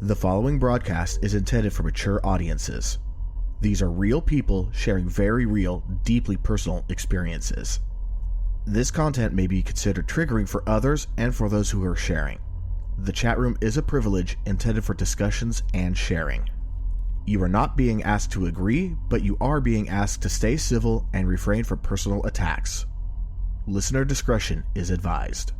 The following broadcast is intended for mature audiences. These are real people sharing very real, deeply personal experiences. This content may be considered triggering for others and for those who are sharing. The chat room is a privilege intended for discussions and sharing. You are not being asked to agree, but you are being asked to stay civil and refrain from personal attacks. Listener discretion is advised.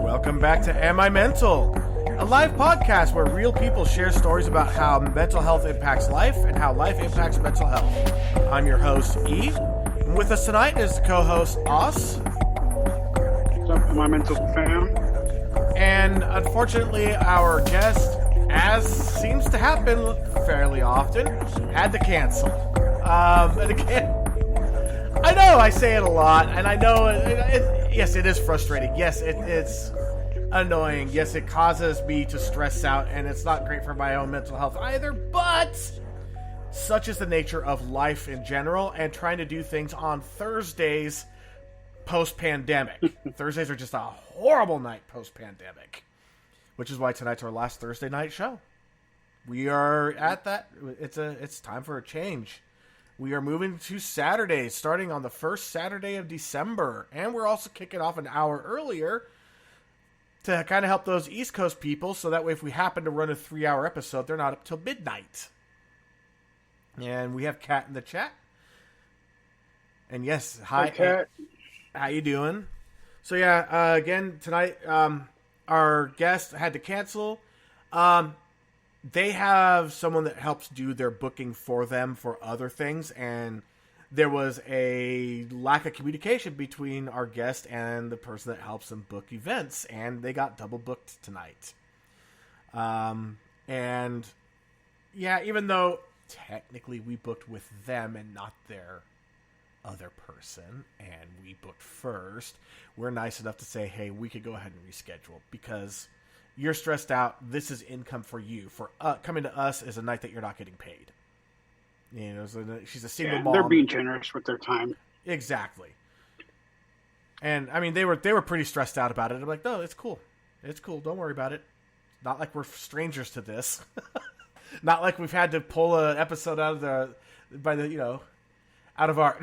Welcome back to Am I Mental? A live podcast where real people share stories about how mental health impacts life and how life impacts mental health. I'm your host, E. And with us tonight is the co-host, Os. What's up, Am I Mental fam? And unfortunately, our guest, as seems to happen fairly often, had to cancel. And again, I know I say it a lot, and I know, yes, it is frustrating. Yes, it's annoying. Yes, it causes me to stress out, and it's not great for my own mental health either, but such is the nature of life in general, and trying to do things on Thursdays post-pandemic. Thursdays are just a horrible night post-pandemic, which is why tonight's our last Thursday night show. We are at that. It's time for a change. We are moving to Saturdays, starting on the first Saturday of December, and we're also kicking off an hour earlier to kind of help those East Coast people, so that way if we happen to run a 3-hour episode, they're not up till midnight. And we have Kat in the chat. And yes, hi Kat. How you doing? So yeah, again, tonight, our guest had to cancel. They have someone that helps do their booking for them for other things, and there was a lack of communication between our guest and the person that helps them book events, and they got double booked tonight. And yeah, even though technically we booked with them and not their other person, and we booked first, we're nice enough to say, hey, we could go ahead and reschedule because you're stressed out. This is income for you. For coming to us is a night that you're not getting paid. You know, so she's a single mom. They're being generous with their time. Exactly. And I mean, they were pretty stressed out about it. I'm like, no, it's cool. It's cool. Don't worry about it. Not like we're strangers to this. Not like we've had to pull an episode out of our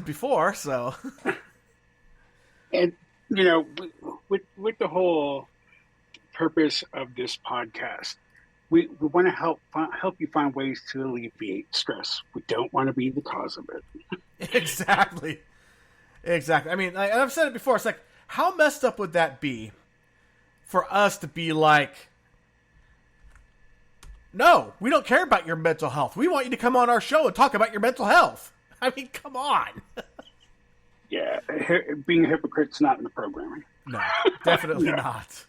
before. So, And with the whole purpose of this podcast, we want to help you find ways to alleviate stress. We don't want to be the cause of it. Exactly. I mean, I've said it before. It's like, how messed up would that be for us to be like, no, we don't care about your mental health. We want you to come on our show and talk about your mental health. I mean, come on. Yeah, being a hypocrite's not in the programming. No, definitely not.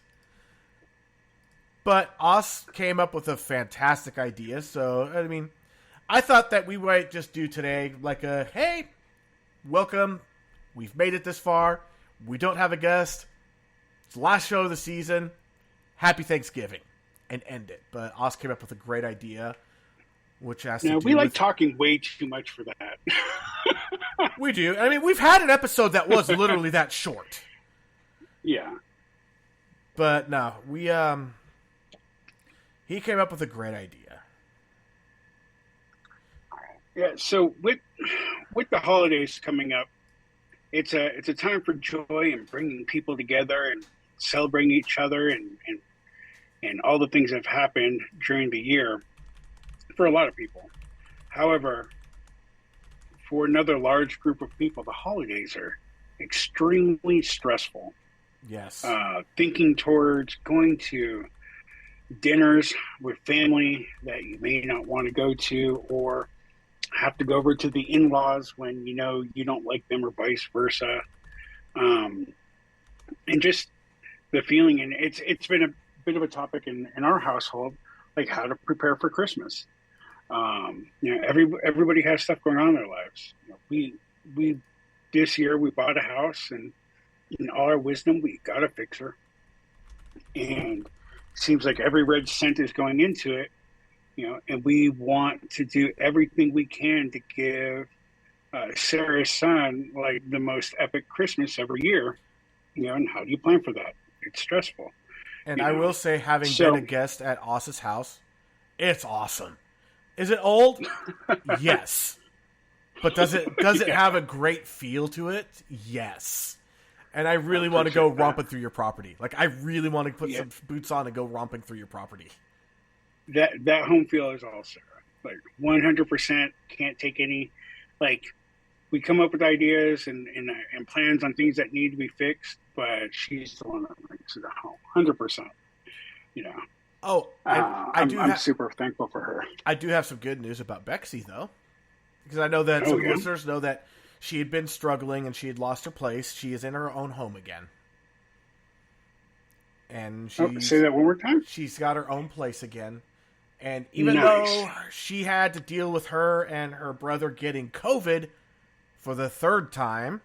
But Oz came up with a fantastic idea. So, I mean, I thought that we might just do today like hey, welcome. We've made it this far. We don't have a guest. It's the last show of the season. Happy Thanksgiving. And end it. But Oz came up with a great idea, which has to do we like with... talking way too much for that. We do. I mean, we've had an episode that was literally that short. Yeah. But no, he came up with a great idea. Yeah, so with the holidays coming up, it's a time for joy and bringing people together and celebrating each other and all the things that have happened during the year for a lot of people. However, for another large group of people, the holidays are extremely stressful. Yes. Thinking towards going to dinners with family that you may not want to go to, or have to go over to the in-laws when you don't like them, or vice versa. And just the feeling, and it's been a bit of a topic in our household, like how to prepare for Christmas. Everybody has stuff going on in their lives. We this year we bought a house, and in all our wisdom, we got a fixer, and it seems like every red cent is going into it. And we want to do everything we can to give Sarah's son like the most epic Christmas every year. And how do you plan for that? It's stressful. And I will say, having been a guest at Oss's house, it's awesome. Is it old? Yes. But does it have a great feel to it? Yes. And I really want to go romping through your property. Like, I really want to put some boots on and go romping through your property. That home feel is all Sarah. Like 100%. Can't take any. Like, we come up with ideas and plans on things that need to be fixed, but she's the one that makes it at home. 100%. Oh, I'm super thankful for her. I do have some good news about Bexy, though, because I know that some listeners know that she had been struggling and she had lost her place. She is in her own home again. And say that one more time. She's got her own place again. And even though she had to deal with her and her brother getting COVID for the third time,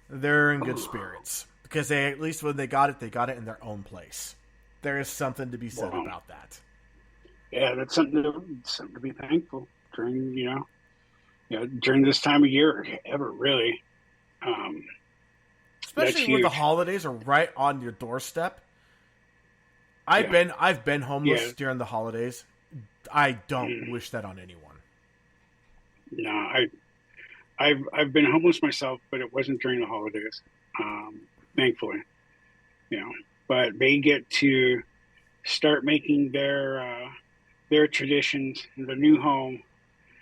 they're in good spirits. Because at least when they got it in their own place. There is something to be said about that. Yeah, that's something to be thankful during, during this time of year, ever really. Especially when the holidays are right on your doorstep. I've been homeless during the holidays. I don't wish that on anyone. No, I've been homeless myself, but it wasn't during the holidays. Thankfully, but they get to start making their traditions in the new home.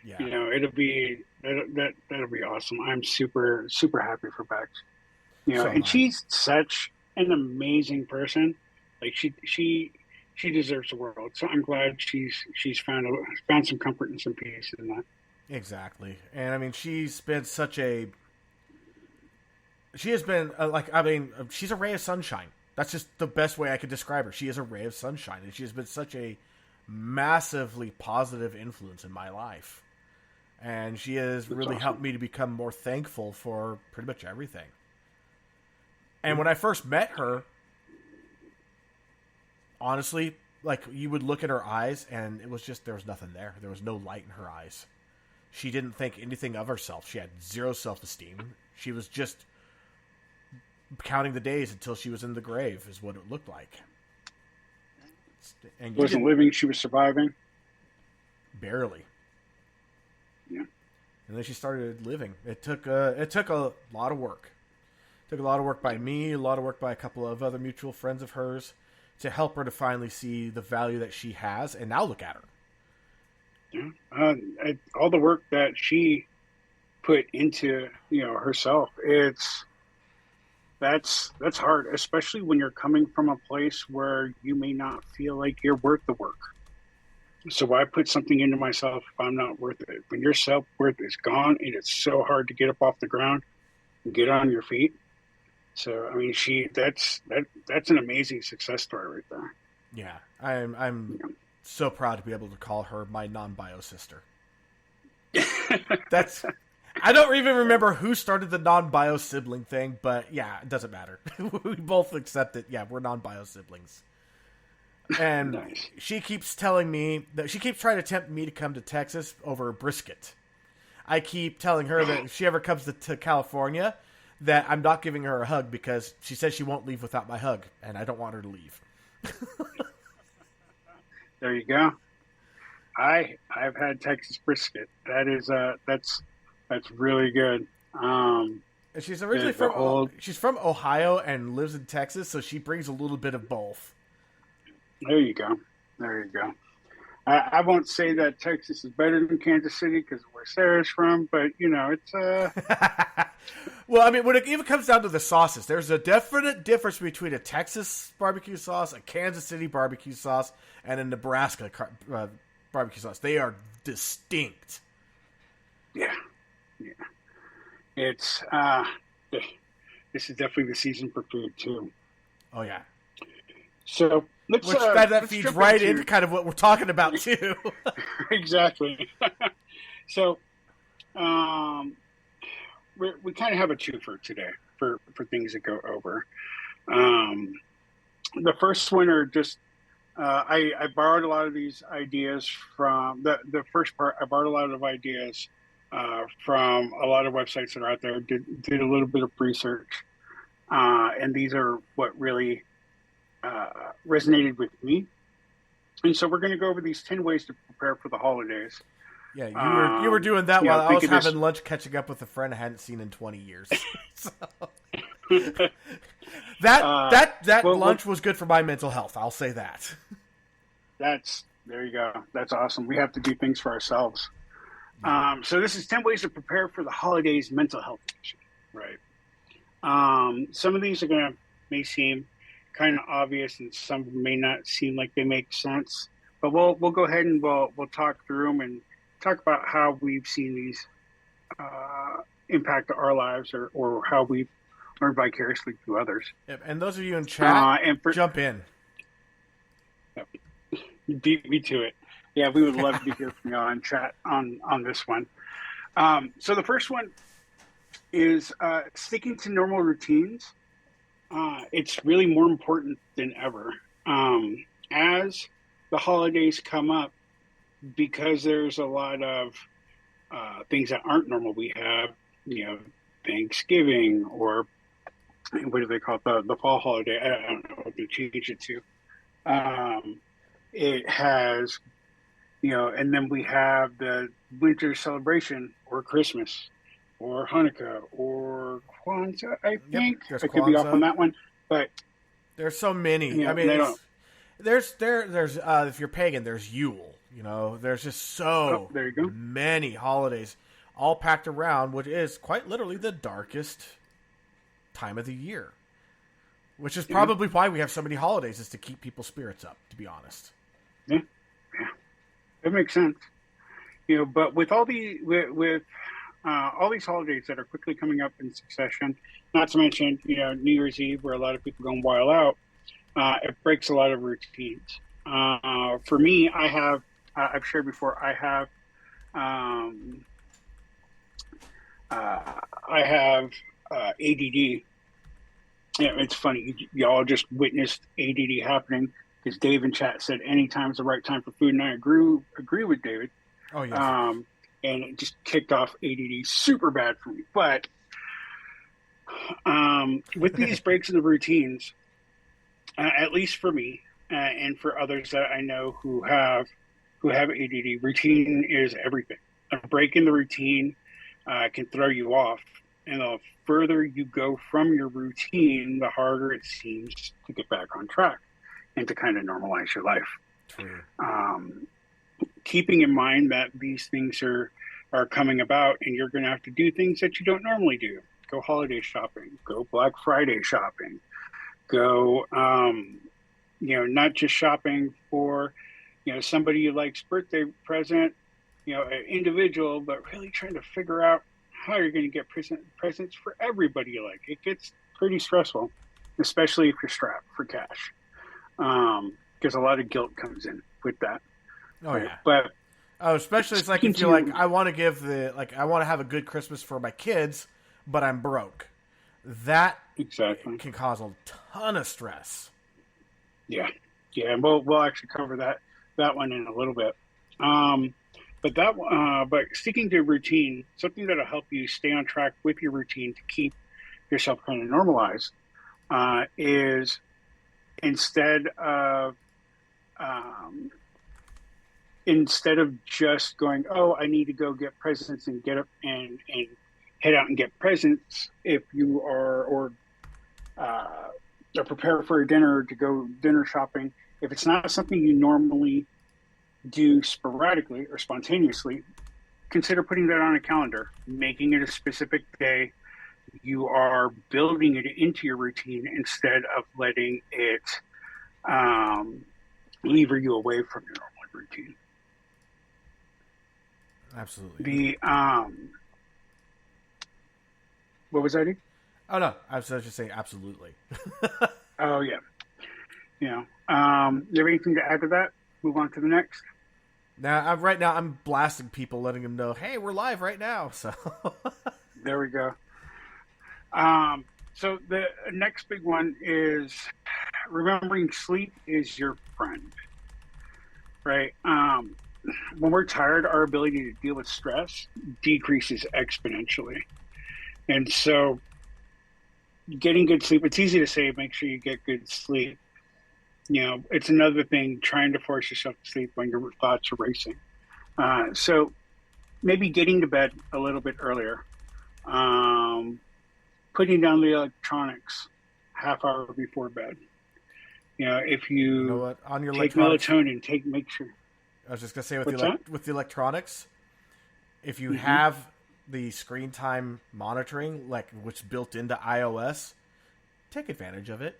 Yeah. That'll be awesome. I'm super, super happy for Bex. And she's such an amazing person. Like she deserves the world. So I'm glad she's found some comfort and some peace in that. Exactly. And I mean, she's been she's a ray of sunshine. That's just the best way I could describe her. She is a ray of sunshine, and she has been such a massively positive influence in my life. And she has really helped me to become more thankful for pretty much everything. And when I first met her, honestly, like, you would look at her eyes and it was just, there was nothing there. There was no light in her eyes. She didn't think anything of herself. She had zero self-esteem. She was just counting the days until she was in the grave, is what it looked like. And She wasn't living; she was surviving. Barely. Yeah. And then she started living. It took a lot of work. It took a lot of work by me, a lot of work by a couple of other mutual friends of hers to help her to finally see the value that she has. And now look at her. Yeah. All the work that she put into, herself, that's hard, especially when you're coming from a place where you may not feel like you're worth the work. So why put something into myself if I'm not worth it? When your self-worth is gone, and it's so hard to get up off the ground and get on your feet. So I mean, that's an amazing success story right there. Yeah, I'm so proud to be able to call her my non-bio sister. I don't even remember who started the non-bio sibling thing, but yeah, it doesn't matter. We both accept it. Yeah, we're non-bio siblings. And Nice. She keeps telling me that she keeps trying to tempt me to come to Texas over a brisket. I keep telling her that if she ever comes to California, that I'm not giving her a hug because she says she won't leave without my hug, and I don't want her to leave. There you go. I've had Texas brisket. That's really good. And she's originally she's from Ohio and lives in Texas, so she brings a little bit of both. There you go. I won't say that Texas is better than Kansas City because where Sarah's from, but it's Well, I mean, when it even comes down to the sauces, there's a definite difference between a Texas barbecue sauce, a Kansas City barbecue sauce, and a Nebraska barbecue sauce. They are distinct. Yeah. It's this is definitely the season for food too. Oh yeah. So that feeds right into kind of what we're talking about too. Exactly. So, we kind of have a twofer today for things that go over. The first one are just I borrowed a lot of these ideas from the first part. I borrowed a lot of ideas from a lot of websites that are out there. Did a little bit of research, and these are what really resonated with me. And so we're going to go over these 10 ways to prepare for the holidays. Yeah, you were doing that while I was having lunch catching up with a friend I hadn't seen in 20 years. So, that lunch was good for my mental health. I'll say that. There you go. That's awesome. We have to do things for ourselves. So this is 10 ways to prepare for the holidays mental health issue, right? Some of these may seem kind of obvious, and some may not seem like they make sense. But we'll go ahead and we'll talk through them and talk about how we've seen these impact our lives, or how we've learned vicariously through others. Yep. And those of you in chat, jump in. Beat me to it. Yeah, we would love to hear from you on chat on this one. So the first one is sticking to normal routines. It's really more important than ever. As the holidays come up, because there's a lot of things that aren't normal. We have, Thanksgiving, or what do they call it? The fall holiday. I don't know what they change it to. It has, and then we have the winter celebration, or Christmas, or Hanukkah, or Kwanzaa, I think. I could be off on that one, but there's so many. I mean, there's if you're pagan, there's Yule. There's just so many holidays all packed around, which is quite literally the darkest time of the year. Which is probably why we have so many holidays, is to keep people's spirits up, to be honest. Yeah. That makes sense. But with all these holidays that are quickly coming up in succession, not to mention, New Year's Eve, where a lot of people go wild out, it breaks a lot of routines. For me, I've shared before, I have ADD. It's funny. Y'all just witnessed ADD happening, because Dave in chat said anytime's the right time for food, and I agree with David. Oh, yeah. And it just kicked off ADD super bad for me. But with these breaks in the routines, at least for me, and for others that I know who have ADD, routine is everything. A break in the routine can throw you off, and the further you go from your routine, the harder it seems to get back on track and to kind of normalize your life. True. Keeping in mind that these things are coming about, and you're going to have to do things that you don't normally do. Go holiday shopping, go Black Friday shopping, go, not just shopping for, somebody you like's birthday present, an individual, but really trying to figure out how you're going to get presents for everybody you like. It gets pretty stressful, especially if you're strapped for cash, because a lot of guilt comes in with that. Oh yeah, but especially it's like if you're like, I want to have a good Christmas for my kids, but I'm broke. That exactly can cause a ton of stress. Yeah, and we'll actually cover that one in a little bit. But sticking to routine, something that'll help you stay on track with your routine to keep yourself kind of normalized, is instead of just going, oh, I need to go get presents and get up and head out and get presents. If you are or prepare for a dinner to go dinner shopping, if it's not something you normally do sporadically or spontaneously, consider putting that on a calendar, making it a specific day. You are building it into your routine instead of letting it lever you away from your normal routine. Absolutely. What was that? Oh no, I was just saying absolutely. Oh yeah. You have anything to add to that? Move on to the next. Right now I'm blasting people, letting them know, hey, we're live right now. So there we go. So the next big one is remembering sleep is your friend, right? When we're tired, our ability to deal with stress decreases exponentially. And so getting good sleep, it's easy to say, make sure you get good sleep. It's another thing trying to force yourself to sleep when your thoughts are racing. So maybe getting to bed a little bit earlier, putting down the electronics half hour before bed. If you on your take melatonin, make sure. I was just gonna say with the electronics, if you have the screen time monitoring, like which built into iOS, take advantage of it.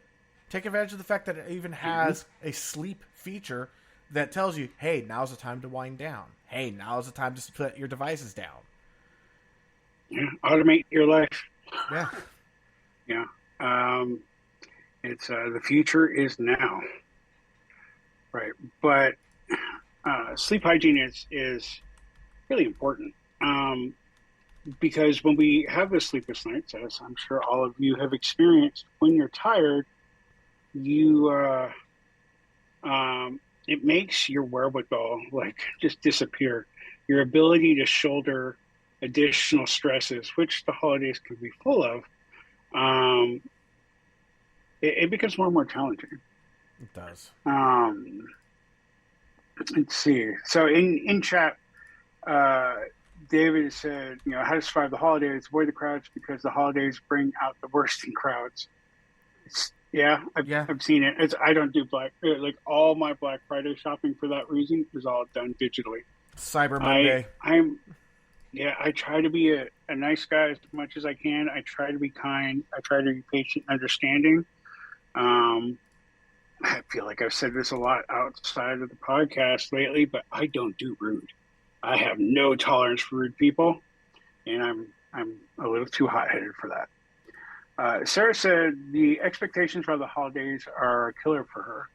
Take advantage of the fact that it even has a sleep feature that tells you, hey, now's the time to wind down. Hey, now's the time to put your devices down. Yeah, automate your life. Yeah. Yeah. It's the future is now. Right. But sleep hygiene is really important. Because when we have the sleepless nights, as I'm sure all of you have experienced, when you're tired, it makes your wherewithal just disappear. Your ability to shoulder additional stresses, which the holidays can be full of, it becomes more and more challenging. It does. Let's see. So in chat, David said, how to survive the holidays, avoid the crowds because the holidays bring out the worst in crowds. I've seen it. I don't do all my Black Friday shopping for that reason is all done digitally. Cyber Monday. I try to be a nice guy as much as I can. I try to be kind. I try to be patient and understanding. I feel like I've said this a lot outside of the podcast lately, but I don't do rude. I have no tolerance for rude people, and I'm a little too hot-headed for that. Sarah said the expectations for the holidays are a killer for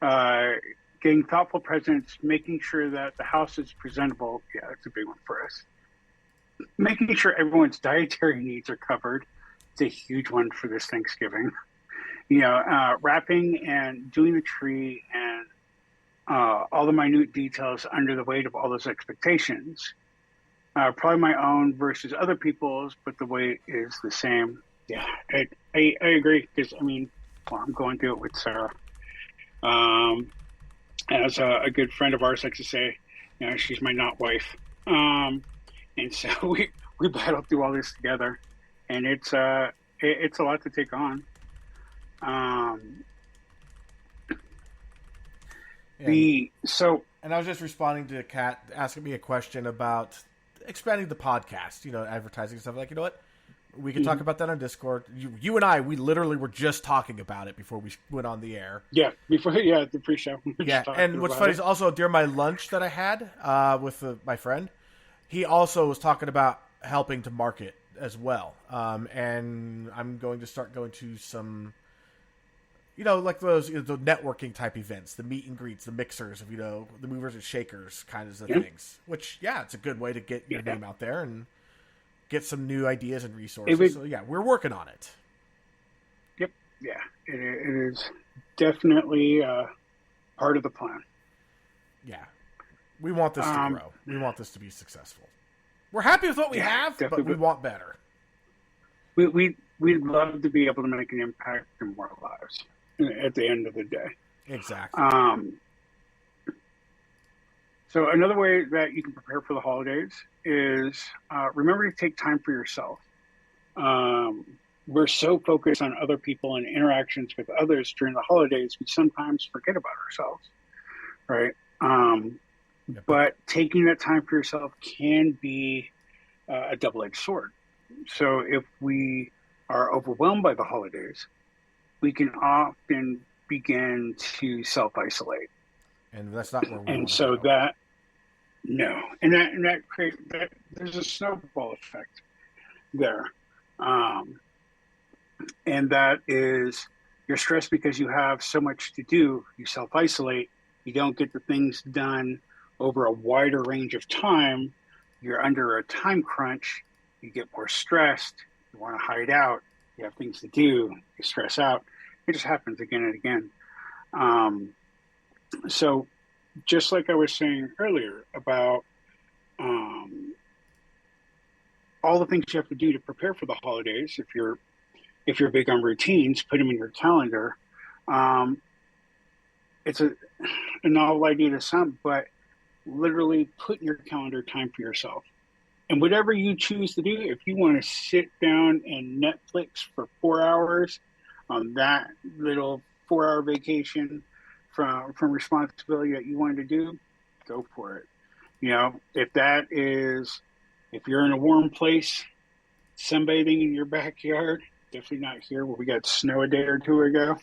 her. Getting thoughtful presents, making sure that the house is presentable. Yeah, that's a big one for us. Making sure everyone's dietary needs are covered. It's a huge one for this Thanksgiving. Wrapping and doing the tree and all the minute details under the weight of all those expectations. Probably my own versus other people's, but the weight is the same. Yeah, I agree because I'm going through it with Sarah. Um, as a good friend of ours likes to say, she's my not wife. And so we battle through all this together, and it's a lot to take on. Um, And the so and I was just responding to Kat asking me a question about expanding the podcast, advertising and stuff. Like, you know what? We could talk about that on Discord. You and I, we literally were just talking about it before we went on the air. Yeah, the pre-show. Yeah, and what's funny is also during my lunch that I had with my friend, he also was talking about helping to market as well. And I'm going to start going to some, like those the networking type events, the meet and greets, the mixers of the movers and shakers kinds of things. Which it's a good way to get your name out there and get some new ideas and resources. So we're working on it. Yep. Yeah, it is definitely part of the plan. Yeah. We want this to grow. We want this to be successful. We're happy with what we have, but we want better. We'd love to be able to make an impact in more lives at the end of the day. Exactly. So another way that you can prepare for the holidays is remember to take time for yourself. We're so focused on other people and interactions with others during the holidays, we sometimes forget about ourselves, right? But taking that time for yourself can be a double-edged sword. So if we are overwhelmed by the holidays, we can often begin to self-isolate. And that's not where we and want to so go. that no, and that creates that there's a snowball effect there, and that is you're stressed because you have so much to do. You self-isolate. You don't get the things done over a wider range of time. You're under a time crunch. You get more stressed. You want to hide out. You have things to do. You stress out. It just happens again and again. So just like I was saying earlier about all the things you have to do to prepare for the holidays, if you're big on routines, put them in your calendar. It's a novel idea to some, but literally put in your calendar time for yourself. And whatever you choose to do, if you want to sit down and Netflix for 4 hours on that little 4-hour vacation from responsibility that you wanted to do, go for it. If you're in a warm place, sunbathing in your backyard, definitely not here where we got snow a day or two ago.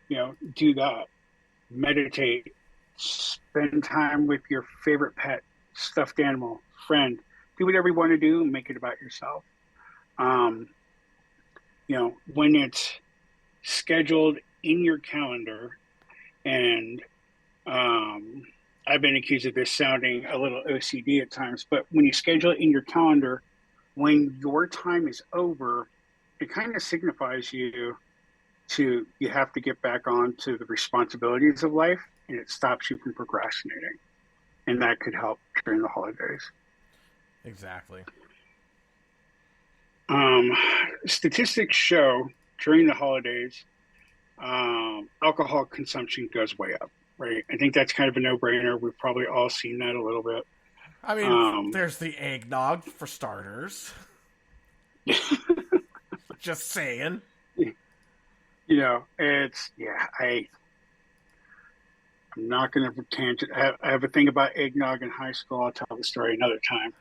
Do that. Meditate. Spend time with your favorite pet, stuffed animal, friend. Do whatever you want to do and make it about yourself. When it's scheduled in your calendar, and I've been accused of this sounding a little OCD at times, but when you schedule it in your calendar, when your time is over, it kind of signifies you have to get back on to the responsibilities of life, and it stops you from procrastinating. And that could help during the holidays. Exactly. Statistics show during the holidays, alcohol consumption goes way up, right? I think that's kind of a no-brainer. We've probably all seen that a little bit. I mean, there's the eggnog for starters. Just saying. I'm not going to tangent. I have a thing about eggnog in high school. I'll tell the story another time.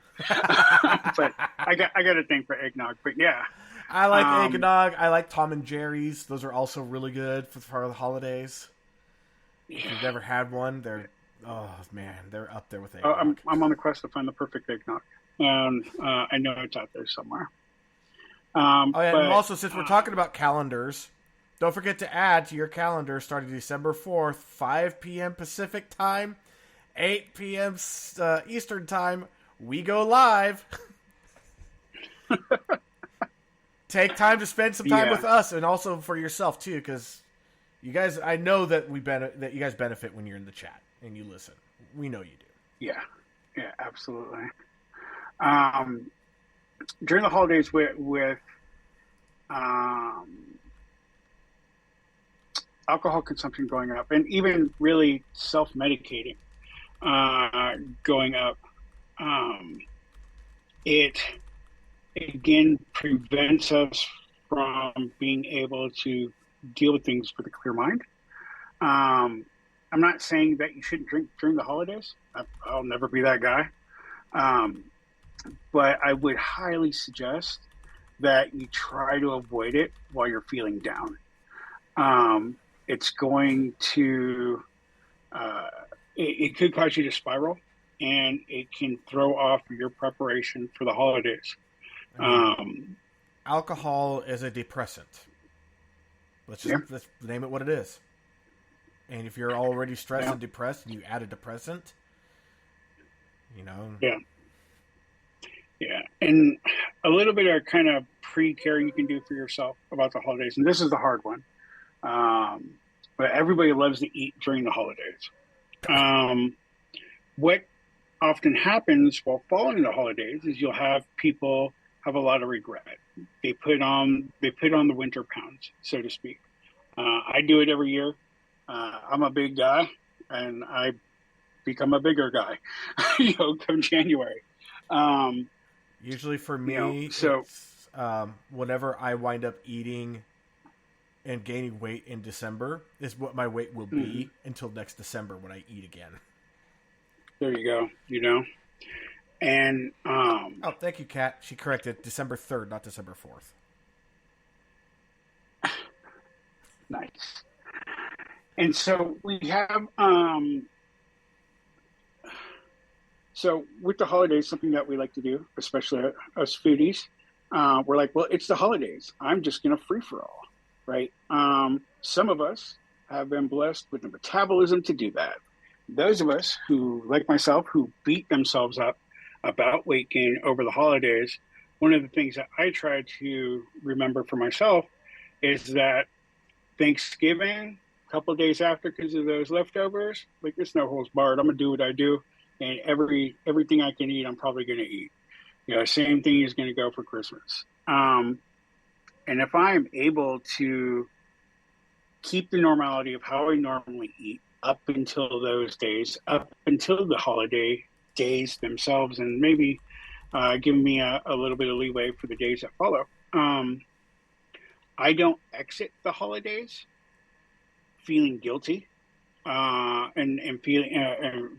But I got a thing for eggnog. But yeah, I like eggnog. I like Tom and Jerry's. Those are also really good for the holidays. Yeah. If you've never had one, they're up there with eggnog. I'm on the quest to find the perfect eggnog, and I know it's out there somewhere. And also, since we're talking about calendars, don't forget to add to your calendar starting December 4th, 5 p.m. Pacific time, 8 p.m. Eastern time. We go live. Take time to spend some time with us, and also for yourself too, because you guys. I know that that you guys benefit when you're in the chat and you listen. We know you do. Yeah, absolutely. During the holidays, with alcohol consumption going up, and even really self-medicating going up, um, it again prevents us from being able to deal with things with a clear mind. I'm not saying that you shouldn't drink during the holidays. I'll never be that guy. Um, but I would highly suggest that you try to avoid it while you're feeling down. It's going to, it could cause you to spiral, and it can throw off your preparation for the holidays. Alcohol is a depressant. Let's name it what it is. And if you're already stressed and depressed, and you add a depressant, Yeah. And a little bit of kind of pre-care you can do for yourself about the holidays. And this is the hard one. But everybody loves to eat during the holidays. What often happens while following the holidays is you'll have people have a lot of regret. They put on the winter pounds, so to speak. I do it every year. I'm a big guy, and I become a bigger guy, come January. Usually for me, it's, whenever I wind up eating and gaining weight in December is what my weight will be until next December when I eat again. There you go, And oh, thank you, Kat. She corrected December 3rd, not December 4th. Nice. And so we have so with the holidays, something that we like to do, especially us foodies, we're like, well, it's the holidays. I'm just going to free for all, right? Some of us have been blessed with the metabolism to do that. Those of us who, like myself, who beat themselves up about weight gain over the holidays, one of the things that I try to remember for myself is that Thanksgiving, a couple of days after, because of those leftovers, like there's no holds barred. I'm gonna do what I do, and everything I can eat, I'm probably gonna eat. Same thing is gonna go for Christmas. And if I'm able to keep the normality of how I normally eat up until those days, up until the holiday days themselves, and maybe give me a little bit of leeway for the days that follow. I don't exit the holidays feeling guilty and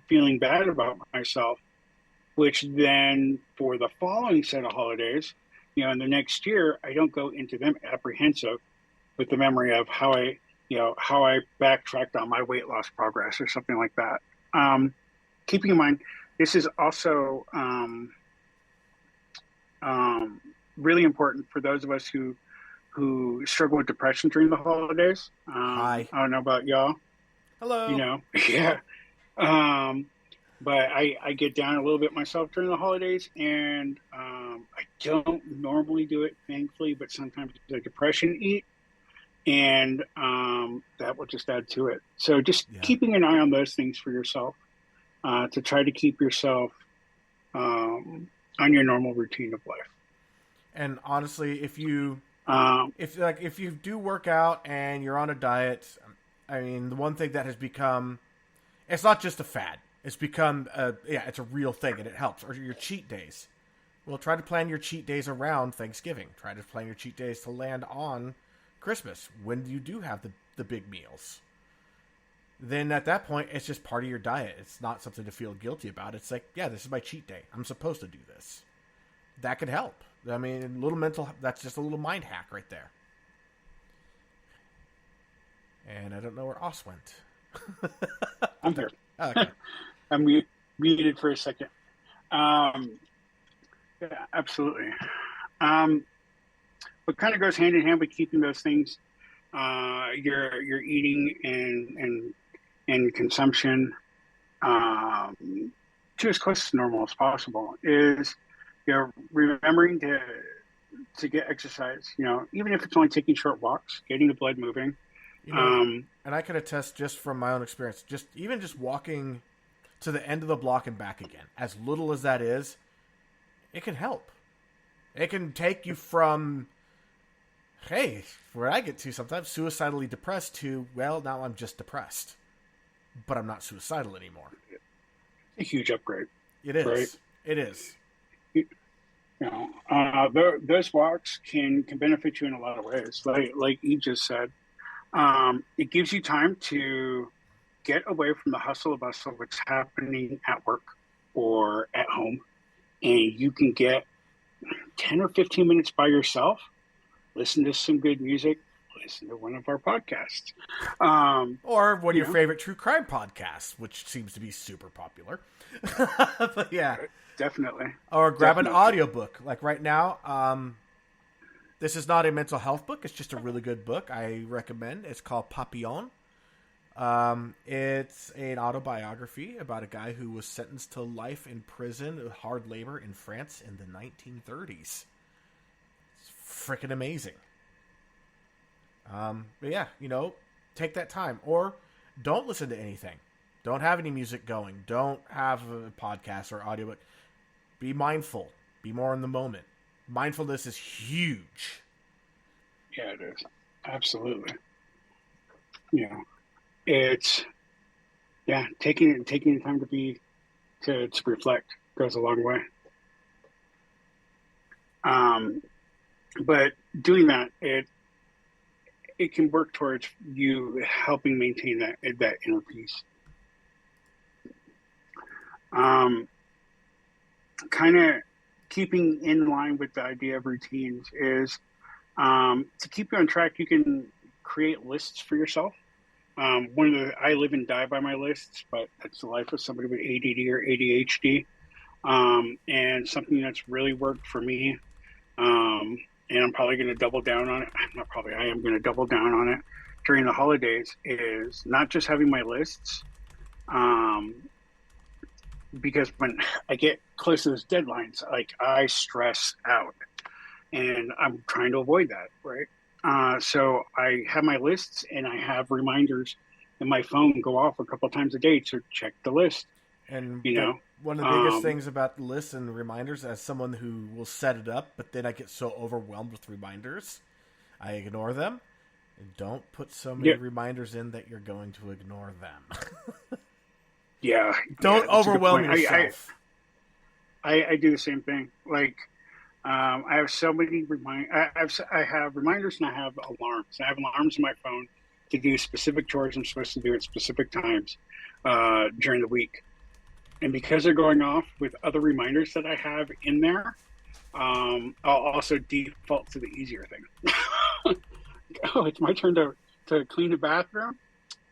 feeling bad about myself, which then for the following set of holidays, in the next year, I don't go into them apprehensive with the memory of how I backtracked on my weight loss progress or something like that. Keeping in mind, this is also really important for those of us who struggle with depression during the holidays. Hi. I don't know about y'all. Hello. Yeah. But I get down a little bit myself during the holidays, and I don't normally do it, thankfully, but sometimes the depression eat, and that will just add to it. So just keeping an eye on those things for yourself to try to keep yourself on your normal routine of life. And honestly, if you do work out and you're on a diet, I mean, the one thing that has become, it's not just a fad. It's become, it's a real thing, and it helps. Or your cheat days. Well, try to plan your cheat days around Thanksgiving. Try to plan your cheat days to land on Christmas, when you do have the big meals. Then at that point, it's just part of your diet. It's not something to feel guilty about. It's like, this is my cheat day. I'm supposed to do this. That could help. I mean, that's just a little mind hack right there. And I don't know where Os went. I'm here. Okay. I'm muted for a second. Yeah, absolutely. What kind of goes hand in hand with keeping those things, your eating and consumption to as close to normal as possible, is remembering to get exercise. Even if it's only taking short walks, getting the blood moving. And I can attest just from my own experience, just walking to the end of the block and back again, as little as that is, it can help. It can take you from hey, where I get to sometimes, suicidally depressed to, well, now I'm just depressed. But I'm not suicidal anymore. A huge upgrade. It is. Right? It is. Those walks can benefit you in a lot of ways. Like you just said, it gives you time to get away from the hustle and bustle of what's happening at work or at home, and you can get 10 or 15 minutes by yourself, listen to some good music, listen to one of our podcasts. Or one of your favorite true crime podcasts, which seems to be super popular. But yeah. Definitely. Or grab an audiobook. Like right now, this is not a mental health book. It's just a really good book. I recommend. It's called Papillon. It's an autobiography about a guy who was sentenced to life in prison with hard labor in France in the 1930s. It's freaking amazing. But yeah, take that time. Or don't listen to anything. Don't have any music going. Don't have a podcast or audiobook. Be mindful. Be more in the moment. Mindfulness is huge. Yeah, it is. Absolutely. It's taking the time to reflect goes a long way. But doing that, it can work towards you helping maintain that inner peace. Kind of keeping in line with the idea of routines is to keep you on track. You can create lists for yourself. I live and die by my lists, but that's the life of somebody with ADD or ADHD. And something that's really worked for me, and I'm probably going to double down on it. I am going to double down on it during the holidays, is not just having my lists, because when I get close to those deadlines, like, I stress out, and I'm trying to avoid that, right? So I have my lists, and I have reminders in my phone go off a couple of times a day to check the list. And one of the biggest things about the lists and reminders, as someone who will set it up, but then I get so overwhelmed with reminders, I ignore them. And don't put so many reminders in that you're going to ignore them. Don't overwhelm yourself. I do the same thing. Like, I have so many I have reminders, and I have alarms. I have alarms on my phone to do specific chores I'm supposed to do at specific times during the week. And because they're going off with other reminders that I have in there, I'll also default to the easier thing. Oh, it's my turn to clean the bathroom.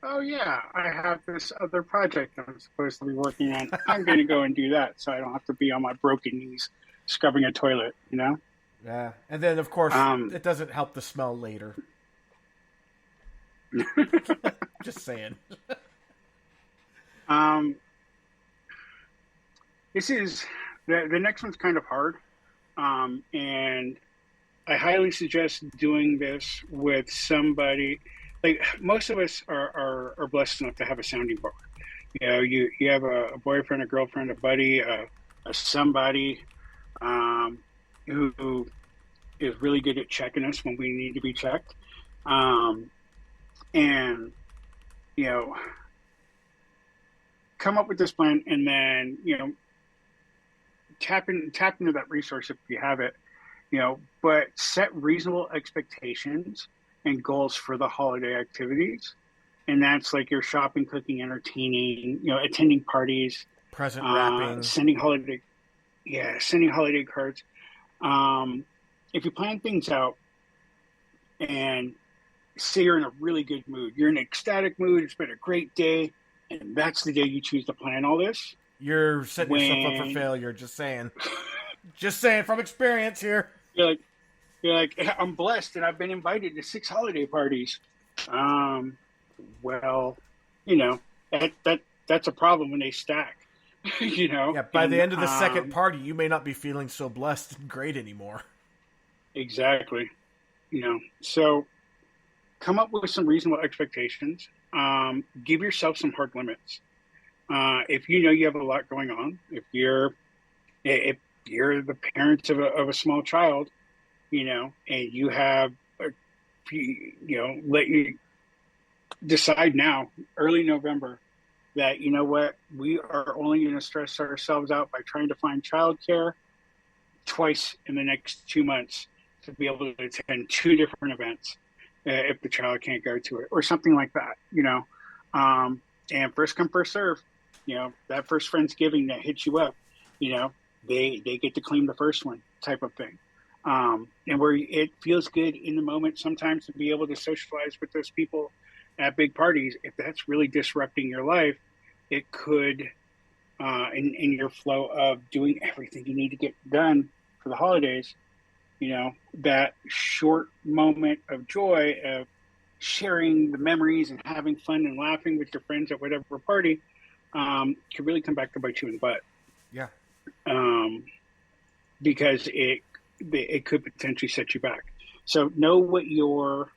Oh yeah, I have this other project I'm supposed to be working on. I'm going to go and do that, so I don't have to be on my broken knees scrubbing a toilet. Yeah, and then of course it doesn't help the smell later. Just saying. This is the next one's kind of hard, and I highly suggest doing this with somebody. Like, most of us are blessed enough to have a sounding board. You have a boyfriend, a girlfriend, a buddy, a somebody who is really good at checking us when we need to be checked, and come up with this plan, and then tap into that resource if you have it. But set reasonable expectations and goals for the holiday activities. And that's like your shopping, cooking, entertaining, attending parties, present wrapping, sending holiday cards. If you plan things out and say you're in a really good mood, you're in an ecstatic mood, it's been a great day, and that's the day you choose to plan all this, you're setting yourself up for failure. Just saying. Just saying from experience here. You're like, I'm blessed and I've been invited to 6 holiday parties. Well, that's a problem when they stack. Yeah, by the end of the second party, you may not be feeling so blessed and great anymore. Exactly. So come up with some reasonable expectations. Give yourself some hard limits. If you have a lot going on, if you're the parents of a small child, and you have let you decide now, early November, that, you know what, we are only going to stress ourselves out by trying to find childcare twice in the next 2 months to be able to attend 2 different events if the child can't go to it, or something like that, and first come, first serve, that first Friendsgiving that hits you up, they get to claim the first one type of thing. And where it feels good in the moment sometimes to be able to socialize with those people at big parties, if that's really disrupting your life, it could, in your flow of doing everything you need to get done for the holidays, that short moment of joy of sharing the memories and having fun and laughing with your friends at whatever party could really come back to bite you in the butt. Yeah. Because it could potentially set you back. So know what your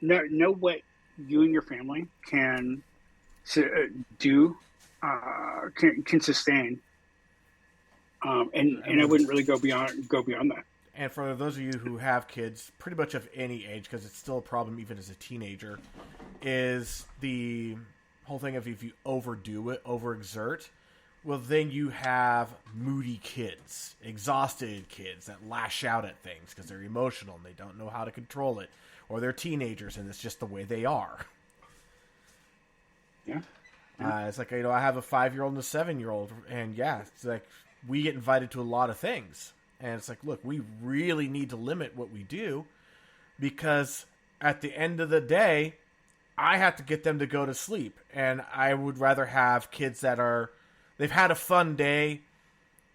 know what you and your family can do, can sustain, and I wouldn't really go beyond that. And for those of you who have kids, pretty much of any age, because it's still a problem even as a teenager, is the whole thing of if you overdo it, overexert, well, then you have moody kids, exhausted kids that lash out at things because they're emotional and they don't know how to control it. Or they're teenagers and it's just the way they are. Yeah. It's like, I have a 5-year-old and a 7-year-old. And yeah, it's like we get invited to a lot of things. And it's like, look, we really need to limit what we do because at the end of the day, I have to get them to go to sleep. And I would rather have kids that they've had a fun day,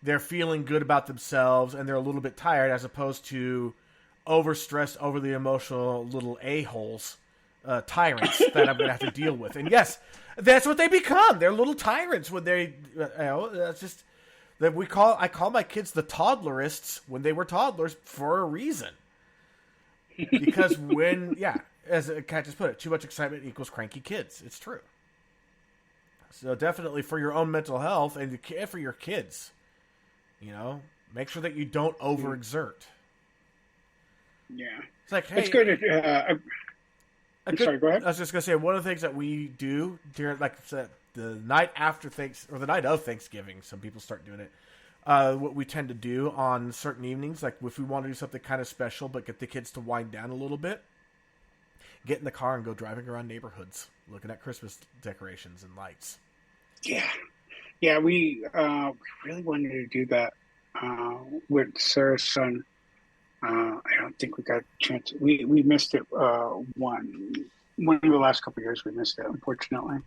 they're feeling good about themselves, and they're a little bit tired as opposed to overstressed, overly emotional little a-holes, tyrants that I'm going to have to deal with. And yes, that's what they become. They're little tyrants when that's just that I call my kids the toddlerists when they were toddlers for a reason. Because as Kat just put it, too much excitement equals cranky kids. It's true. So definitely for your own mental health and for your kids, make sure that you don't overexert. Yeah. It's like, hey. It's good. Sorry, go ahead. I was just going to say, one of the things that we do during, like I said, the night after the night of Thanksgiving, some people start doing it. What we tend to do on certain evenings, like if we want to do something kind of special, but get the kids to wind down a little bit, get in the car and go driving around neighborhoods, looking at Christmas decorations and lights. Yeah. We really wanted to do that with Sarah's son. I don't think we got a chance. We missed it one of the last couple of years. We missed it, unfortunately.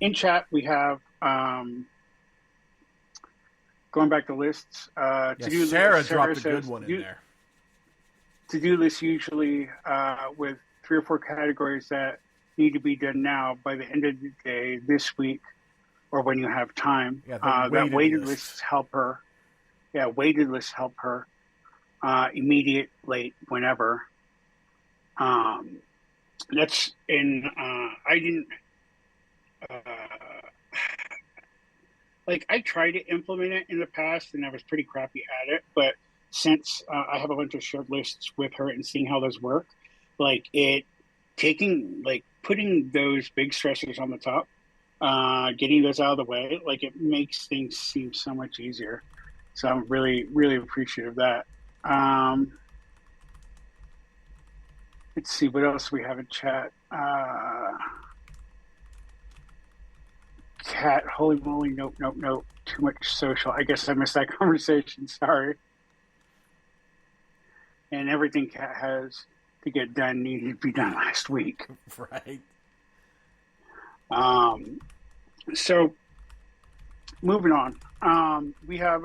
In chat, we have going back to lists. Sarah dropped a good one in there. To-do list usually with 3 or 4 categories that need to be done now by the end of the day this week, or when you have time. Yeah, that weighted lists help her. Yeah, weighted lists help her. Immediate, late, whenever. That's in. I didn't. I tried to implement it in the past, and I was pretty crappy at it. But since I have a bunch of shared lists with her and seeing how those work, putting those big stressors on the top, getting those out of the way, it makes things seem so much easier. So I'm really, really appreciative of that. Let's see what else we have in chat. Cat, holy moly, nope. Too much social. I guess I missed that conversation. Sorry. And everything Cat has to get done needed to be done last week. Right. So moving on. We have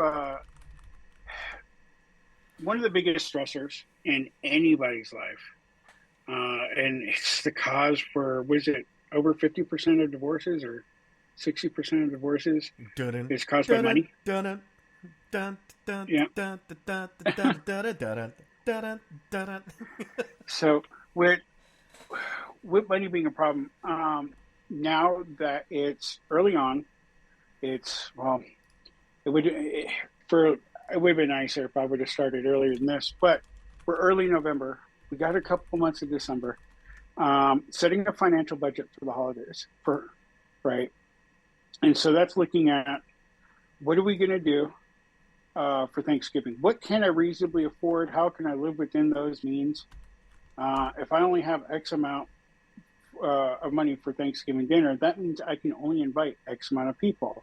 one of the biggest stressors in anybody's life, and it's the cause for, was it over 50% of divorces or 60% of divorces is caused by money? So with money being a problem, now that it's early on, it would have been nicer if I would have started earlier than this, but we're early November. We got a couple months of December. Setting a financial budget for the holidays, right? And so that's looking at what are we going to do for Thanksgiving? What can I reasonably afford? How can I live within those means? If I only have X amount of money for Thanksgiving dinner, that means I can only invite X amount of people.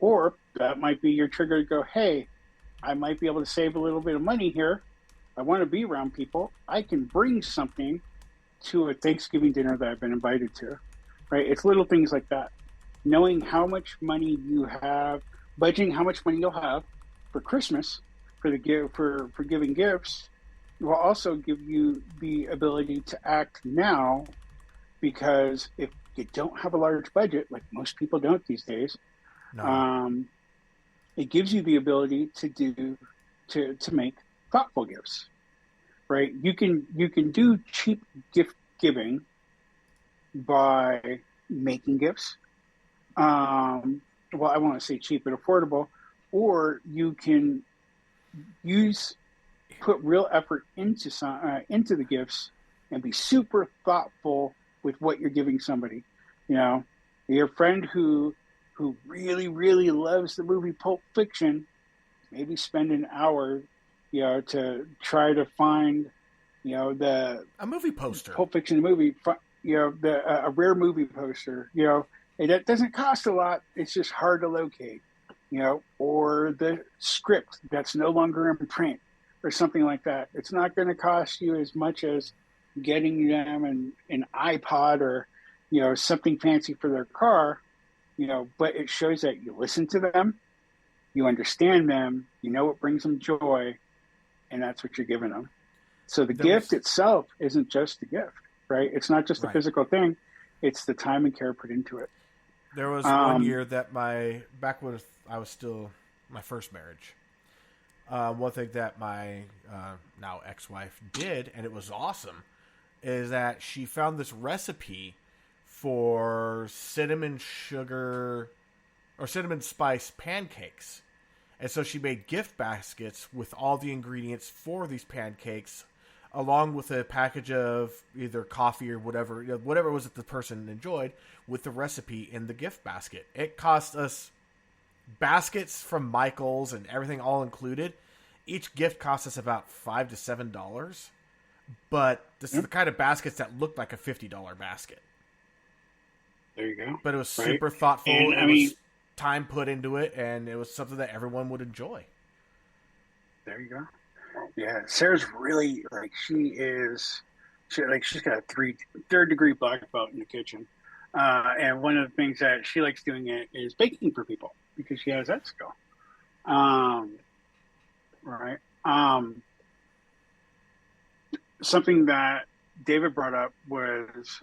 Or that might be your trigger to go, hey, I might be able to save a little bit of money here. I want to be around people. I can bring something to a Thanksgiving dinner that I've been invited to, right? It's little things like that. Knowing how much money you have, budgeting how much money you'll have for Christmas, for giving gifts, will also give you the ability to act now, because if you don't have a large budget, like most people don't these days, no. It gives you the ability to make thoughtful gifts, right? You can do cheap gift giving by making gifts. Well, I want to say cheap, but affordable, or you can put real effort into the gifts and be super thoughtful with what you're giving somebody. You know, your friend who really, really loves the movie Pulp Fiction, maybe spend an hour, to try to find, a movie poster, Pulp Fiction movie, a rare movie poster, and that doesn't cost a lot. It's just hard to locate, or the script that's no longer in print or something like that. It's not going to cost you as much as getting them an iPod or, something fancy for their car, but it shows that you listen to them, you understand them, what brings them joy, and that's what you're giving them. So the gift itself isn't just the gift, right? It's not just a physical thing. It's the time and care put into it. There was one year that back when I was still my first marriage, one thing that my now ex-wife did, and it was awesome, is that she found this recipe for cinnamon sugar or cinnamon spice pancakes. And so she made gift baskets with all the ingredients for these pancakes, along with a package of either coffee or whatever it was that the person enjoyed, with the recipe in the gift basket. It cost us baskets from Michael's and everything all included. Each gift cost us about $5 to $7. But this is the kind of baskets that looked like a $50 basket. There you go. But it was super thoughtful. And I mean, time put into it, and it was something that everyone would enjoy. There you go. Yeah, Sarah's really she's got a third degree black belt in the kitchen, and one of the things that she likes doing is baking for people because she has that skill. Right. Something that David brought up was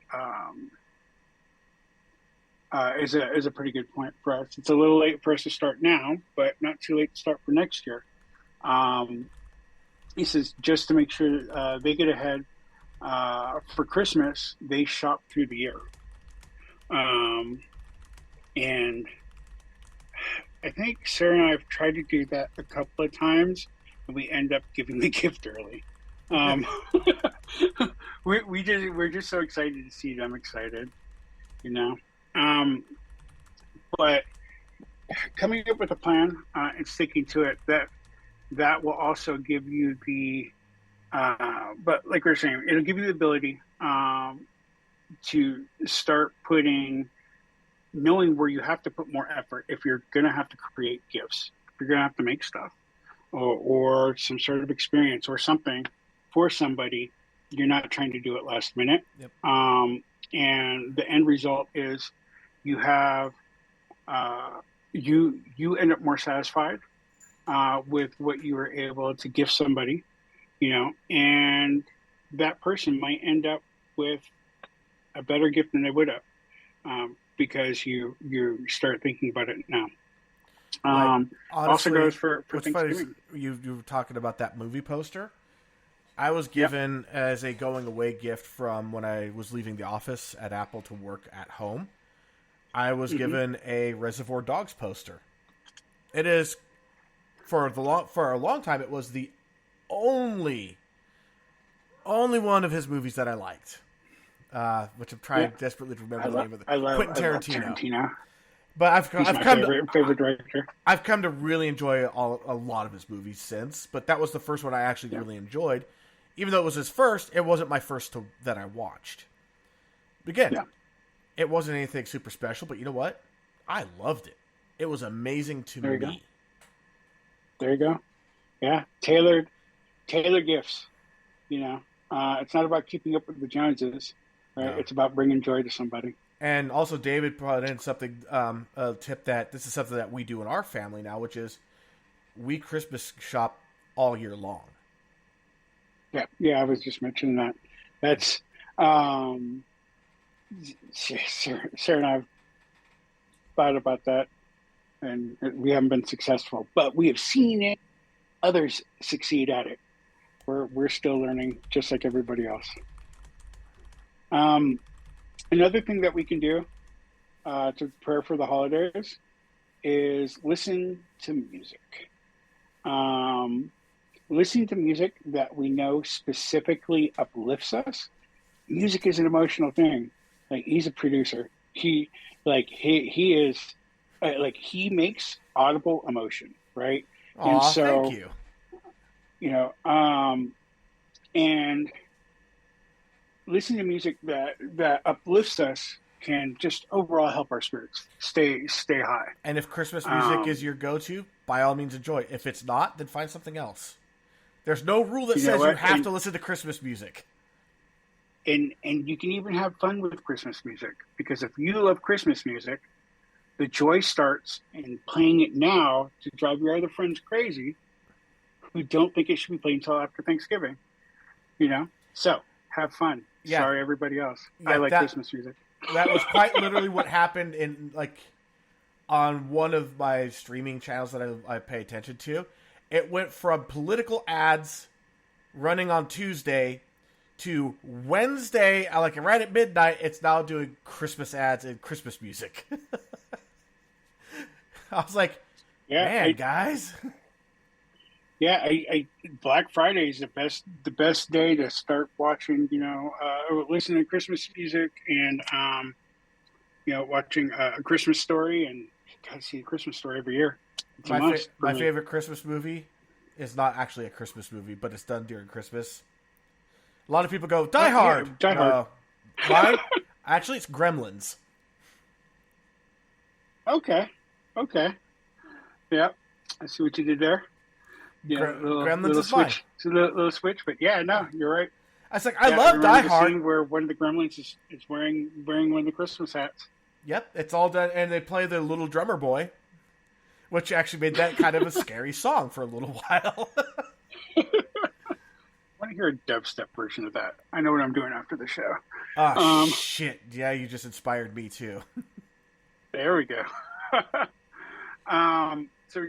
is a pretty good point for us. It's a little late for us to start now, but not too late to start for next year. He says just to make sure they get ahead for Christmas, they shop through the year. And I think Sarah and I have tried to do that a couple of times, and we end up giving the gift early. We're just so excited to see them excited, but coming up with a plan and sticking to it, that will also give you but like we were saying, it'll give you the ability to start knowing where you have to put more effort if you're going to have to create gifts, if you're going to have to make stuff or some sort of experience or something for somebody. You're not trying to do it last minute. Yep. And the end result is you have you end up more satisfied with what you were able to give somebody, and that person might end up with a better gift than they would have because you start thinking about it now. Honestly, also goes for Thanksgiving. You were talking about that movie poster. I was given as a going away gift from when I was leaving the office at Apple to work at home. I was given a Reservoir Dogs poster. It is for a long time. It was the only only one of his movies that I liked, which I'm trying desperately to remember the name of it. Quentin Tarantino. But I've come favorite director. I've come to really enjoy a lot of his movies since, but that was the first one I actually really enjoyed. Even though it was his first, it wasn't my first that I watched. But again, it wasn't anything super special, but you know what? I loved it. It was amazing to me. There you go. Yeah, tailored gifts. You know, it's not about keeping up with the Joneses. Right? No. It's about bringing joy to somebody. And also, David brought in something, a tip that this is something that we do in our family now, which is we Christmas shop all year long. Yeah, I was just mentioning that. That's Sarah and I have thought about that, and we haven't been successful, but we have seen others succeed at it. We're still learning, just like everybody else. Another thing that we can do to prepare for the holidays is listen to music. Listening to music that we know specifically uplifts us. Music is an emotional thing. Like, he's a producer. He is he makes audible emotion, right? Aw, and so, thank you. You know, and listening to music that uplifts us can just overall help our spirits stay high. And if Christmas music is your go-to, by all means enjoy it. If it's not, then find something else. There's no rule that says you have to listen to Christmas music. And you can even have fun with Christmas music, because if you love Christmas music, the joy starts in playing it now to drive your other friends crazy who don't think it should be played until after Thanksgiving. You know? So, have fun. Yeah. Sorry, everybody else. I like Christmas music. That was quite literally what happened on one of my streaming channels that I pay attention to. It went from political ads running on Tuesday to Wednesday, right at midnight, it's now doing Christmas ads and Christmas music. I was like, guys. Yeah, Black Friday is the best day to start watching, or listening to Christmas music and, watching A Christmas Story, and gotta see A Christmas Story every year. My favorite Christmas movie is not actually a Christmas movie, but it's done during Christmas. A lot of people go, Die Hard! Yeah, Die Hard. Why? Actually, it's Gremlins. Okay. Yeah, I see what you did there. Yeah, Gremlins is switch. mine. It's a little switch, but yeah, no, you're right. I was like, I love Die Hard. Scene where one of the Gremlins is wearing one of the Christmas hats. Yep, it's all done, and they play the little drummer boy, which actually made that kind of a scary song for a little while. I want to hear a dubstep version of that. I know what I'm doing after the show. Oh, shit. Yeah, you just inspired me, too. There we go. So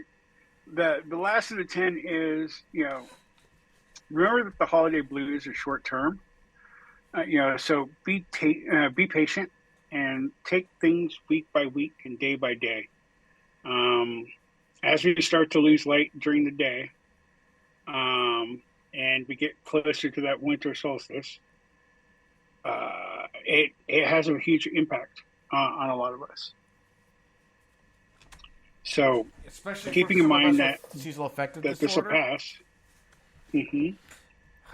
the last of the 10 is, remember that the holiday blues are short term. So be patient and take things week by week and day by day. As we start to lose light during the day, and we get closer to that winter solstice, it has a huge impact on a lot of us. So, especially keeping in mind that seasonal affective this will pass. Mm-hmm.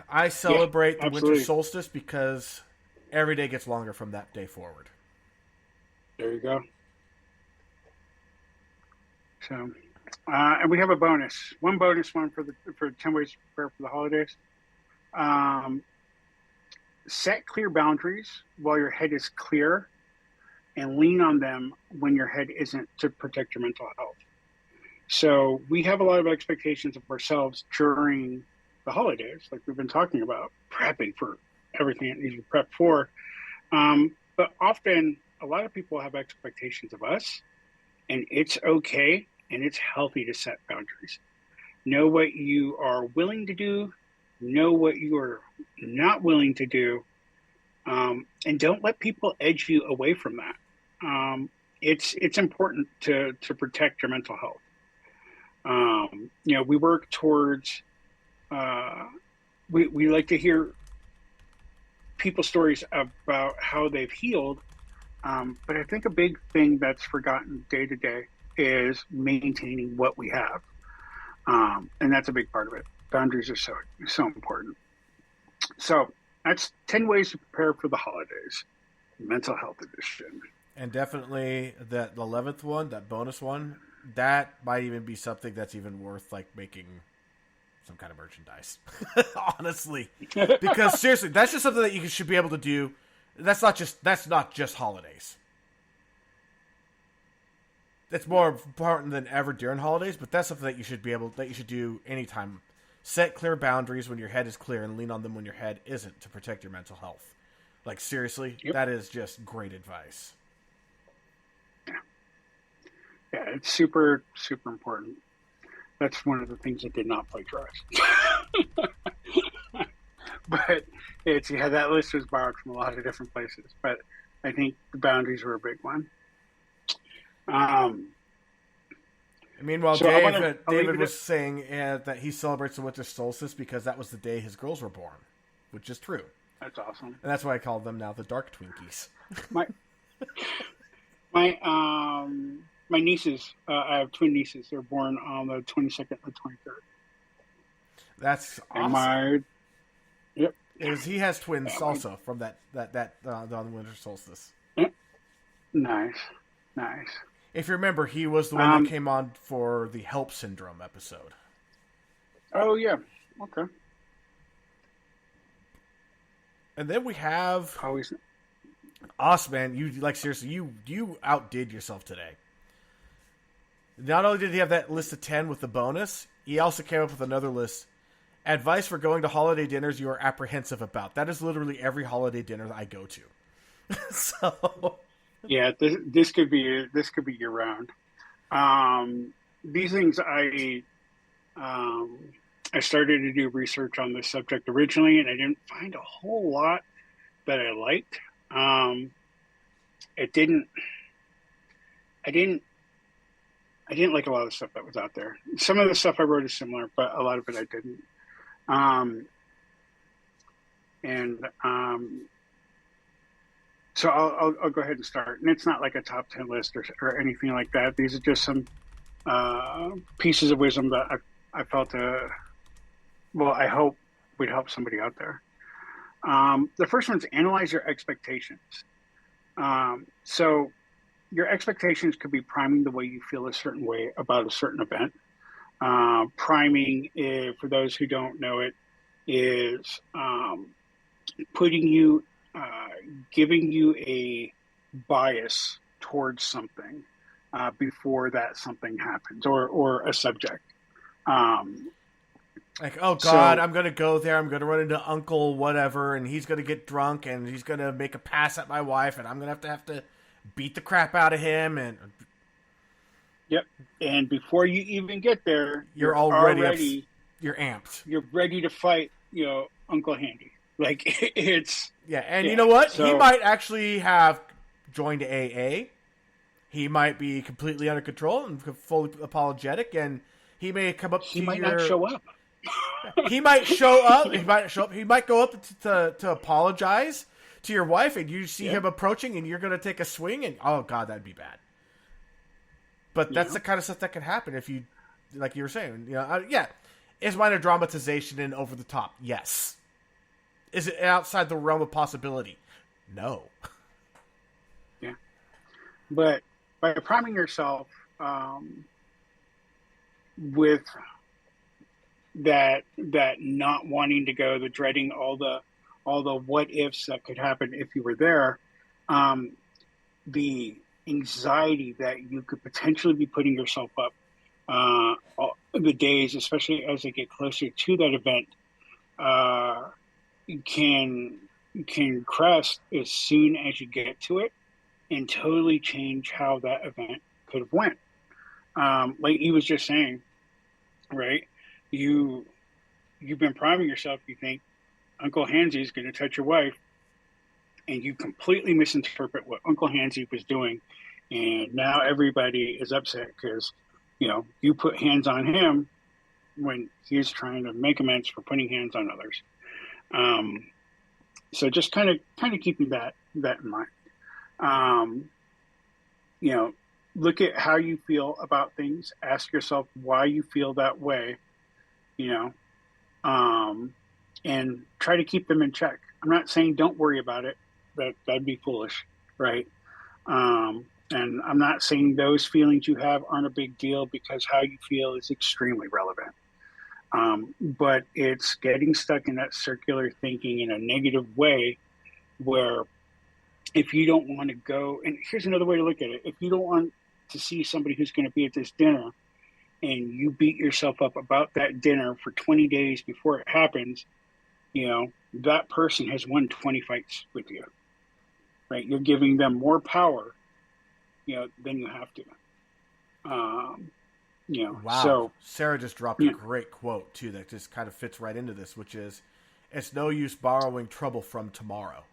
I celebrate the winter solstice because every day gets longer from that day forward. There you go. So, and we have a bonus. One bonus for 10 ways to prepare for the holidays. Set clear boundaries while your head is clear, and lean on them when your head isn't, to protect your mental health. So we have a lot of expectations of ourselves during the holidays, like we've been talking about, prepping for everything that needs to be prepped for. But often a lot of people have expectations of us, and it's okay and it's healthy to set boundaries. Know what you are willing to do, know what you are not willing to do, and don't let people edge you away from that. It's important to protect your mental health. We work towards, we like to hear people's stories about how they've healed. But I think a big thing that's forgotten day to day is maintaining what we have. And that's a big part of it. Boundaries are so important. So that's 10 ways to prepare for the holidays, mental health edition. And definitely the 11th one, that bonus one, that might even be something that's even worth like making some kind of merchandise. Honestly. Because seriously, that's just something that you should be able to do. That's not just holidays. It's more important than ever during holidays, but that's something that you should do anytime. Set clear boundaries when your head is clear and lean on them when your head isn't to protect your mental health. Like, seriously, That is just great advice. Yeah, it's super, super important. That's one of the things that did not plagiarize. But that list was borrowed from a lot of different places. But I think the boundaries were a big one. Meanwhile, so David was saying that he celebrates the winter solstice because that was the day his girls were born, which is true. That's awesome. And that's why I call them now the Dark Twinkies. My nieces, I have twin nieces. They're born on the 22nd and the 23rd. That's awesome. Yep. He has twins also from that on the winter solstice. Yep. Nice. If you remember, he was the one that came on for the Help Syndrome episode. Oh, yeah. Okay. And then we have... Always. Awesome, man. Seriously, you outdid yourself today. Not only did he have that list of 10 with the bonus, he also came up with another list. Advice for going to holiday dinners you are apprehensive about. That is literally every holiday dinner I go to. So... Yeah, this could be year round. These things I started to do research on this subject originally, and I didn't find a whole lot that I liked. I didn't like a lot of the stuff that was out there. Some of the stuff I wrote is similar, but a lot of it I didn't. So I'll go ahead and start. And it's not like a top 10 list or anything like that. These are just some pieces of wisdom that I felt, I hope would help somebody out there. The first one's analyze your expectations. So your expectations could be priming the way you feel a certain way about a certain event. Priming, for those who don't know it, is giving you a bias towards something before that something happens, or a subject. Like, oh God, I'm going to go there. I'm going to run into Uncle whatever, and he's going to get drunk, and he's going to make a pass at my wife, and I'm going to have to beat the crap out of him. And yep. And before you even get there, you're already you're amped. You're ready to fight, Uncle Handy. Like, it's... Yeah, and you know what? So, he might actually have joined AA. He might be completely under control and fully apologetic, and he may come up He might not show up. He might show up. He might go up to apologize to your wife, and you see him approaching, and you're going to take a swing, and oh God, that'd be bad. But that's the kind of stuff that can happen if you, like you were saying, is minor dramatization and over the top? Yes. Is it outside the realm of possibility? No. Yeah. But by priming yourself with that not wanting to go, the dreading, all the what ifs that could happen if you were there, the anxiety that you could potentially be putting yourself up the days, especially as they get closer to that event, can crest as soon as you get to it and totally change how that event could have went. Like he was just saying, right? You've been priming yourself. You think Uncle Hansy is going to touch your wife, and you completely misinterpret what Uncle Hansy was doing, and now everybody is upset because you put hands on him when he's trying to make amends for putting hands on others. So just kind of keeping that in mind. Um, you know, look at how you feel about things. Ask yourself why you feel that way. You know, um, and try to keep them in check. I'm not saying don't worry about it. That'd be foolish, right? And I'm not saying those feelings you have aren't a big deal, because how you feel is extremely relevant. But it's getting stuck in that circular thinking in a negative way, where if you don't want to go, and here's another way to look at it: if you don't want to see somebody who's going to be at this dinner, and you beat yourself up about that dinner for 20 days before it happens, that person has won 20 fights with you, right? You're giving them more power, than you have to. Um, Wow. so, Sarah just dropped a great quote, too, that just kind of fits right into this, which is, it's no use borrowing trouble from tomorrow.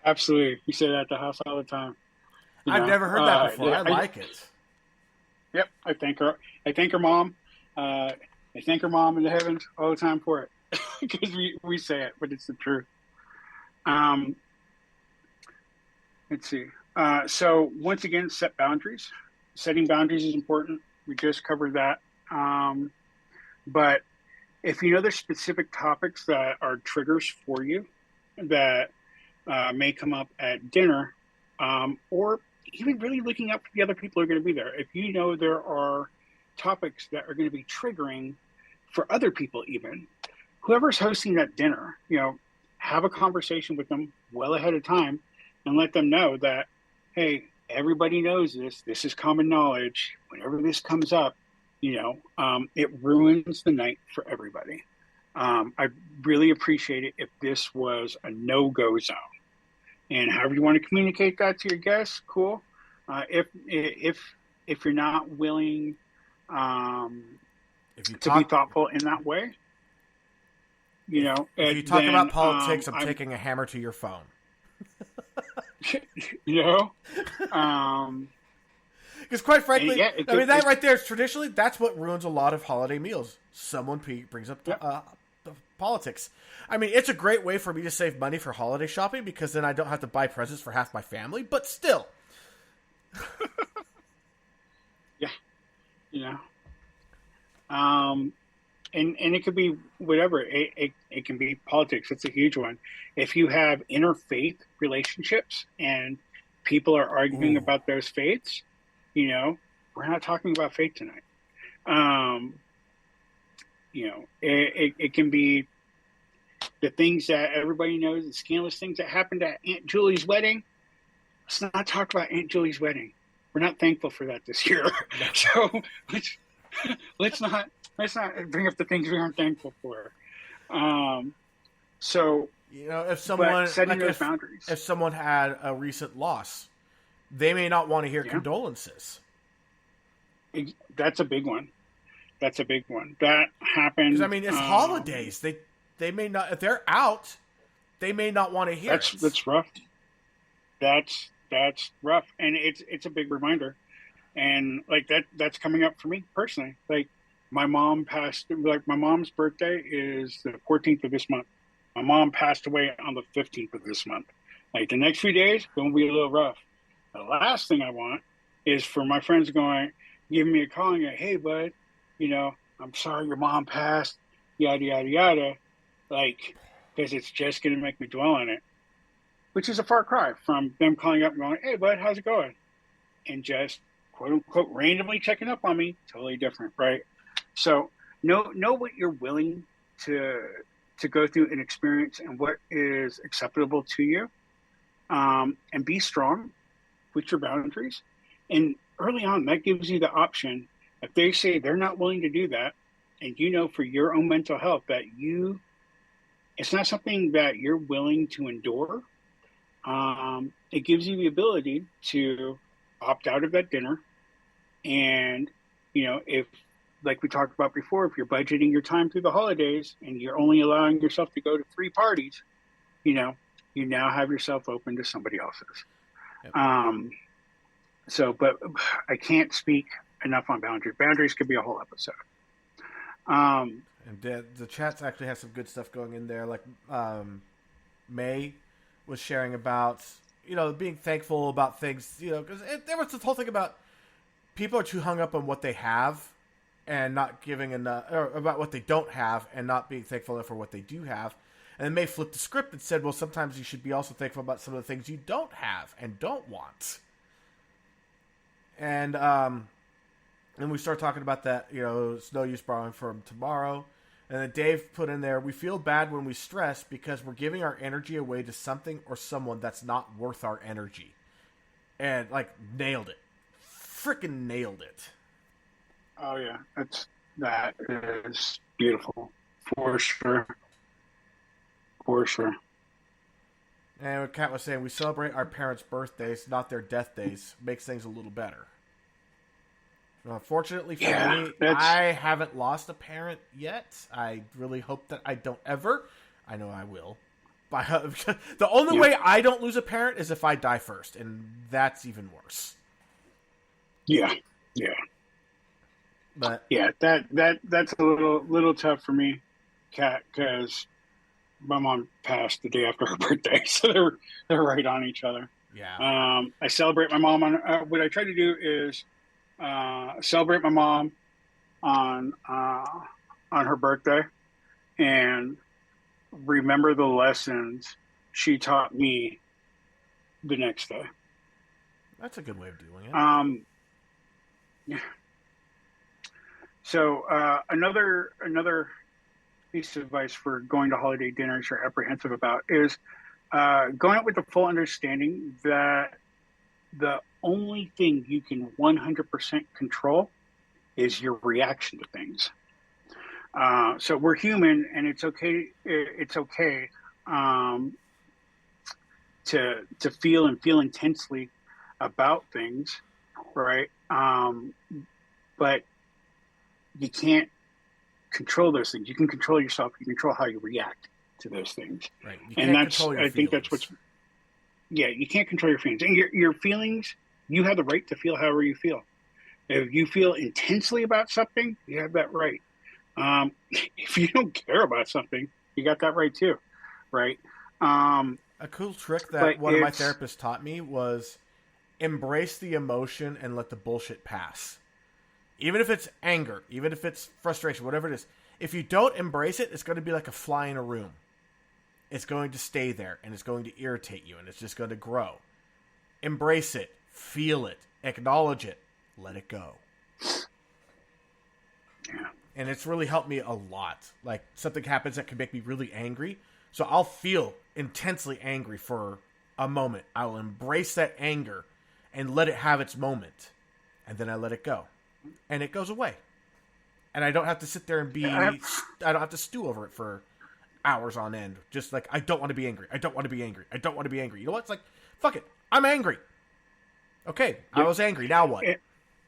absolutely. We say that at the house all the time. I've never heard that before. I like it. Yep. I thank her. I thank her mom. I thank her mom in the heavens all the time for it, because we say it, but it's the truth. Let's see. So once again, set boundaries. Setting boundaries is important. We just covered that. But if you know there's specific topics that are triggers for you that may come up at dinner, or even really looking up for the other people who are going to be there. If you know there are topics that are going to be triggering for other people, even whoever's hosting that dinner, have a conversation with them well ahead of time and let them know that, hey, everybody knows this. This is common knowledge. Whenever this comes up, it ruins the night for everybody. I really appreciate it if this was a no-go zone. And however you want to communicate that to your guests, cool. If you're not willing to be thoughtful in that way, if you talk about politics, I'm taking a hammer to your phone. Because quite frankly, that right there is traditionally, that's what ruins a lot of holiday meals. Someone brings up politics. I mean, it's a great way for me to save money for holiday shopping, because then I don't have to buy presents for half my family, but still. And it could be whatever. It can be politics. It's a huge one. If you have interfaith relationships and people are arguing about those faiths, we're not talking about faith tonight. It can be the things that everybody knows, the scandalous things that happened at Aunt Julie's wedding. Let's not talk about Aunt Julie's wedding. We're not thankful for that this year. So let's not bring up the things we aren't thankful for. If someone setting those boundaries. If someone had a recent loss, they may not want to hear condolences. That's a big one. That happened. Because it's holidays. They may not, if they're out, they may not want to hear it. That's rough. That's rough, and it's a big reminder. And that's coming up for me personally. Like, my mom passed. Like, my mom's birthday is the 14th of this month. My mom passed away on the 15th of this month. Like, the next few days going to be a little rough. The last thing I want is for my friends giving me a call and go, hey, bud, I'm sorry your mom passed, yada, yada, yada. Like, because it's just going to make me dwell on it, which is a far cry from them calling up and going, hey, bud, how's it going? And just, quote unquote, randomly checking up on me. Totally different, right? So know what you're willing to go through and experience, and what is acceptable to you, and be strong with your boundaries. And early on, that gives you the option. If they say they're not willing to do that, and for your own mental health that it's not something that you're willing to endure, it gives you the ability to opt out of that dinner. And, if, like we talked about before, if you're budgeting your time through the holidays and you're only allowing yourself to go to 3 parties, you now have yourself open to somebody else's. Yep. But I can't speak enough on boundaries. Boundaries could be a whole episode. And the chats actually have some good stuff going in there. Like May was sharing about, being thankful about things, because there was this whole thing about people are too hung up on what they have and not giving enough, or about what they don't have and not being thankful enough for what they do have. And then May flipped the script and said, well, sometimes you should be also thankful about some of the things you don't have and don't want. And we start talking about that, it's no use borrowing from tomorrow. And then Dave put in there, we feel bad when we stress because we're giving our energy away to something or someone that's not worth our energy. And, nailed it. Freaking nailed it. Oh, yeah. That is beautiful. For sure. For sure. And what Kat was saying, we celebrate our parents' birthdays, not their death days. Makes things a little better. Fortunately for me, I haven't lost a parent yet. I really hope that I don't ever. I know I will. The only way I don't lose a parent is if I die first, and that's even worse. Yeah. But yeah, that's a little tough for me, Kat, because my mom passed the day after her birthday, so they're right on each other. Yeah. I celebrate my mom on. What I try to do is celebrate my mom on her birthday, and remember the lessons she taught me the next day. That's a good way of doing it. Yeah. So another piece of advice for going to holiday dinners you're apprehensive about is going out with the full understanding that the only thing you can 100% control is your reaction to things. So we're human, and it's okay. It's okay to feel intensely about things, right? But you can't control those things. You can control yourself. You can control how you react to those things. Right. You and can't control your I think feelings. that's what's. Yeah, you can't control your feelings, and your feelings. You have the right to feel however you feel. If you feel intensely about something, you have that right. If you don't care about something, you got that right too, right? A cool trick that one of my therapists taught me was embrace the emotion and let the bullshit pass. Even if it's anger, even if it's frustration, whatever it is. If you don't embrace it, it's going to be like a fly in a room. It's going to stay there, and it's going to irritate you, and it's just going to grow. Embrace it. Feel it. Acknowledge it. Let it go. Yeah. And it's really helped me a lot. Like, something happens that can make me really angry. So I'll feel intensely angry for a moment. I will embrace that anger and let it have its moment. And then I let it go. And it goes away. And I don't have to sit there and I don't have to stew over it for hours on end. Just like, I don't want to be angry. I don't want to be angry. I don't want to be angry. You know what? It's like, fuck it. I'm angry. Okay, I was angry. Now what?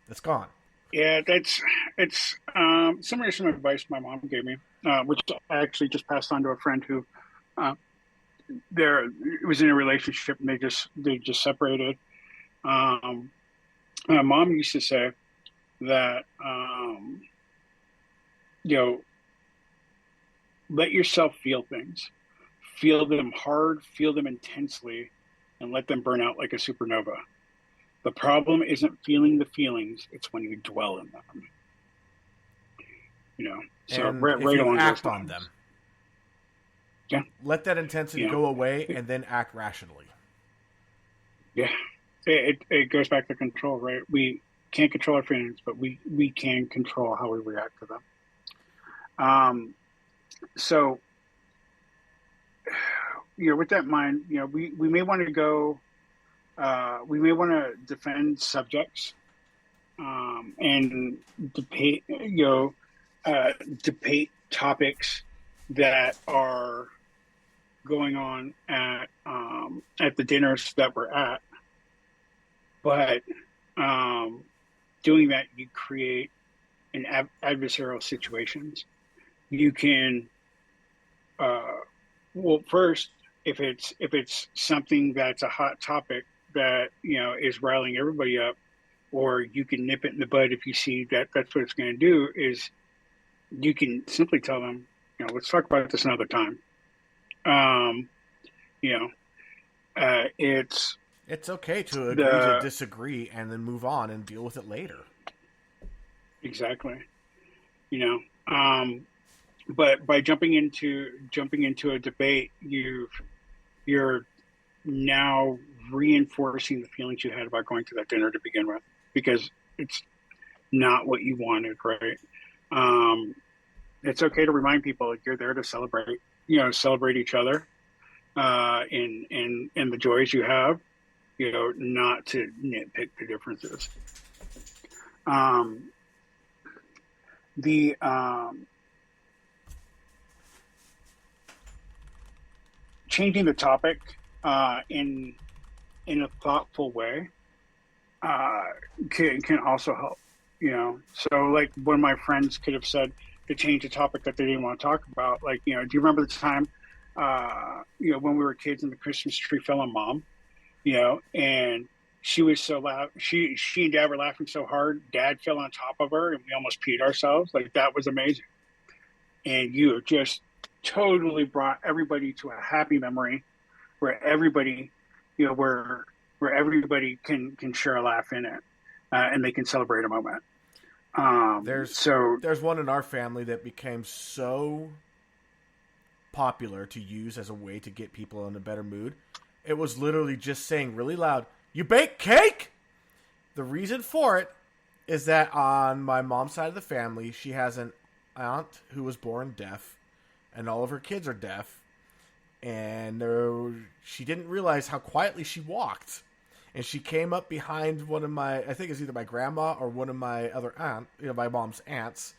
It's gone. Yeah, it's similar to some advice my mom gave me, which I actually just passed on to a friend who was in a relationship and they just separated. My mom used to say that let yourself feel things, feel them hard, feel them intensely, and let them burn out like a supernova. The problem isn't feeling the feelings; it's when you dwell in them. So and right if you along act those on lines. them. Yeah. Let that intensity go away, and then act rationally. Yeah, it goes back to control, right? We can't control our feelings, but we can control how we react to them. So, with that in mind, we may want to go. We may want to defend subjects and debate, debate topics that are going on at the dinners that we're at. But doing that, you create an adversarial situations. You can, first, if it's something that's a hot topic that is riling everybody up, or you can nip it in the bud if you see that that's what it's going to do, is you can simply tell them, let's talk about this another time. You know, it's okay to agree to disagree and then move on and deal with it later. Exactly. You know, but by jumping into a debate, you're now reinforcing the feelings you had about going to that dinner to begin with, because it's not what you wanted, right? It's okay to remind people you're there to celebrate, celebrate each other, in the joys you have, not to nitpick the differences. The changing the topic in a thoughtful way can also help. So like one of my friends could have said to change a topic that they didn't want to talk about. Like, do you remember the time, when we were kids and the Christmas tree fell on Mom, and she was so loud. She and Dad were laughing so hard. Dad fell on top of her and we almost peed ourselves. Like, that was amazing. And you have just totally brought everybody to a happy memory where everybody, where everybody can share a laugh in it, and they can celebrate a moment. There's one in our family that became so popular to use as a way to get people in a better mood. It was literally just saying really loud, "You bake cake?" The reason for it is that on my mom's side of the family, she has an aunt who was born deaf, and all of her kids are deaf, and she didn't realize how quietly she walked. And she came up behind one of my, I think it's either my grandma or one of my other aunt, my mom's aunts,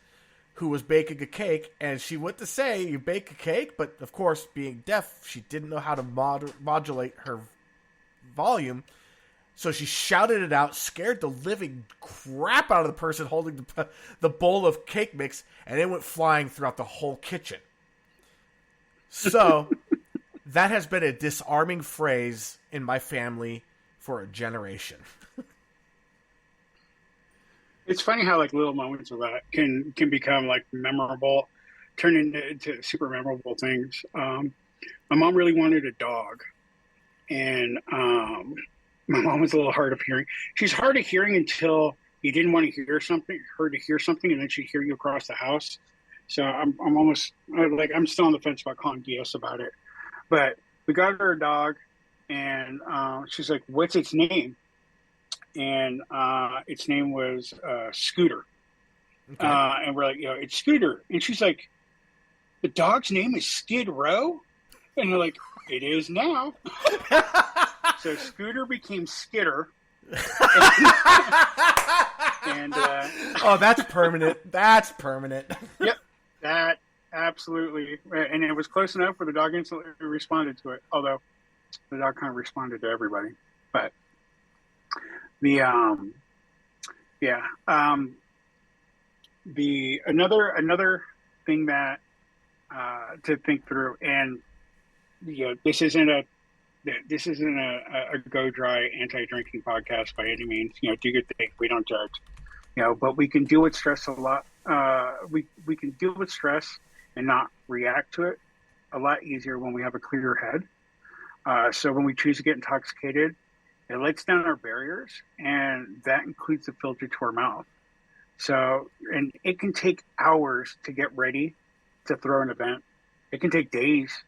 who was baking a cake, and she went to say, "You bake a cake?" But of course, being deaf, she didn't know how to modulate her volume. So she shouted it out, scared the living crap out of the person holding the bowl of cake mix, and it went flying throughout the whole kitchen. So that has been a disarming phrase in my family for a generation. It's funny how like little moments of that can become like memorable, turn into super memorable things. My mom really wanted a dog, and my mom was a little hard of hearing. She's hard of hearing until you didn't want to hear something, and then she'd hear you across the house. So I'm almost like, I'm still on the fence about calling DS about it. But we got her a dog, and she's like, "What's its name?" And its name was Scooter. Okay. And we're like, "It's Scooter." And she's like, "The dog's name is Skid Row?" And we're like, "It is now." So Scooter became Skitter. And oh, that's permanent. That's permanent. Yep, that absolutely. And it was close enough where the dog instantly responded to it. Although the dog kind of responded to everybody. But the another thing that to think through, and this isn't a go dry anti-drinking podcast by any means. Do your thing. We don't judge. But we can deal with stress a lot. We can deal with stress and not react to it a lot easier when we have a clear head. So when we choose to get intoxicated, it lets down our barriers, and that includes the filter to our mouth. So, and it can take hours to get ready to throw an event. It can take days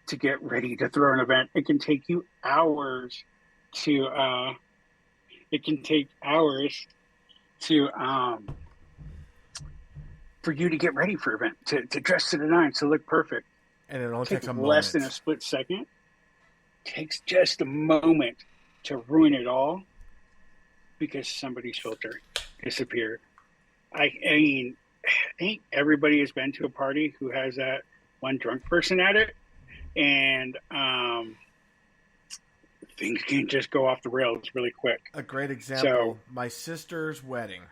to get ready to throw an event. It can take you hours to for you to get ready for an event, to dress to the nines, to look perfect. And it only takes a moment. Less than a split second. Takes just a moment to ruin it all because somebody's filter disappeared. I mean, I think everybody has been to a party who has that one drunk person at it, and things can just go off the rails really quick. A great example, my sister's wedding.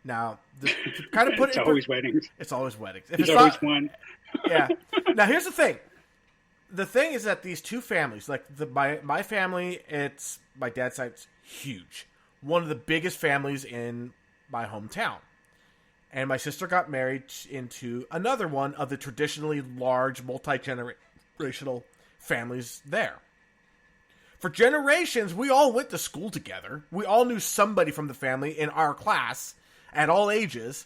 Now, to kind of put it's always weddings. It's always weddings. There's always one. Yeah. Now, here's the thing. The thing is that these two families, like my family, it's my dad's side's huge. One of the biggest families in my hometown. And my sister got married into another one of the traditionally large, multi-generational families there. For generations, we all went to school together. We all knew somebody from the family in our class at all ages.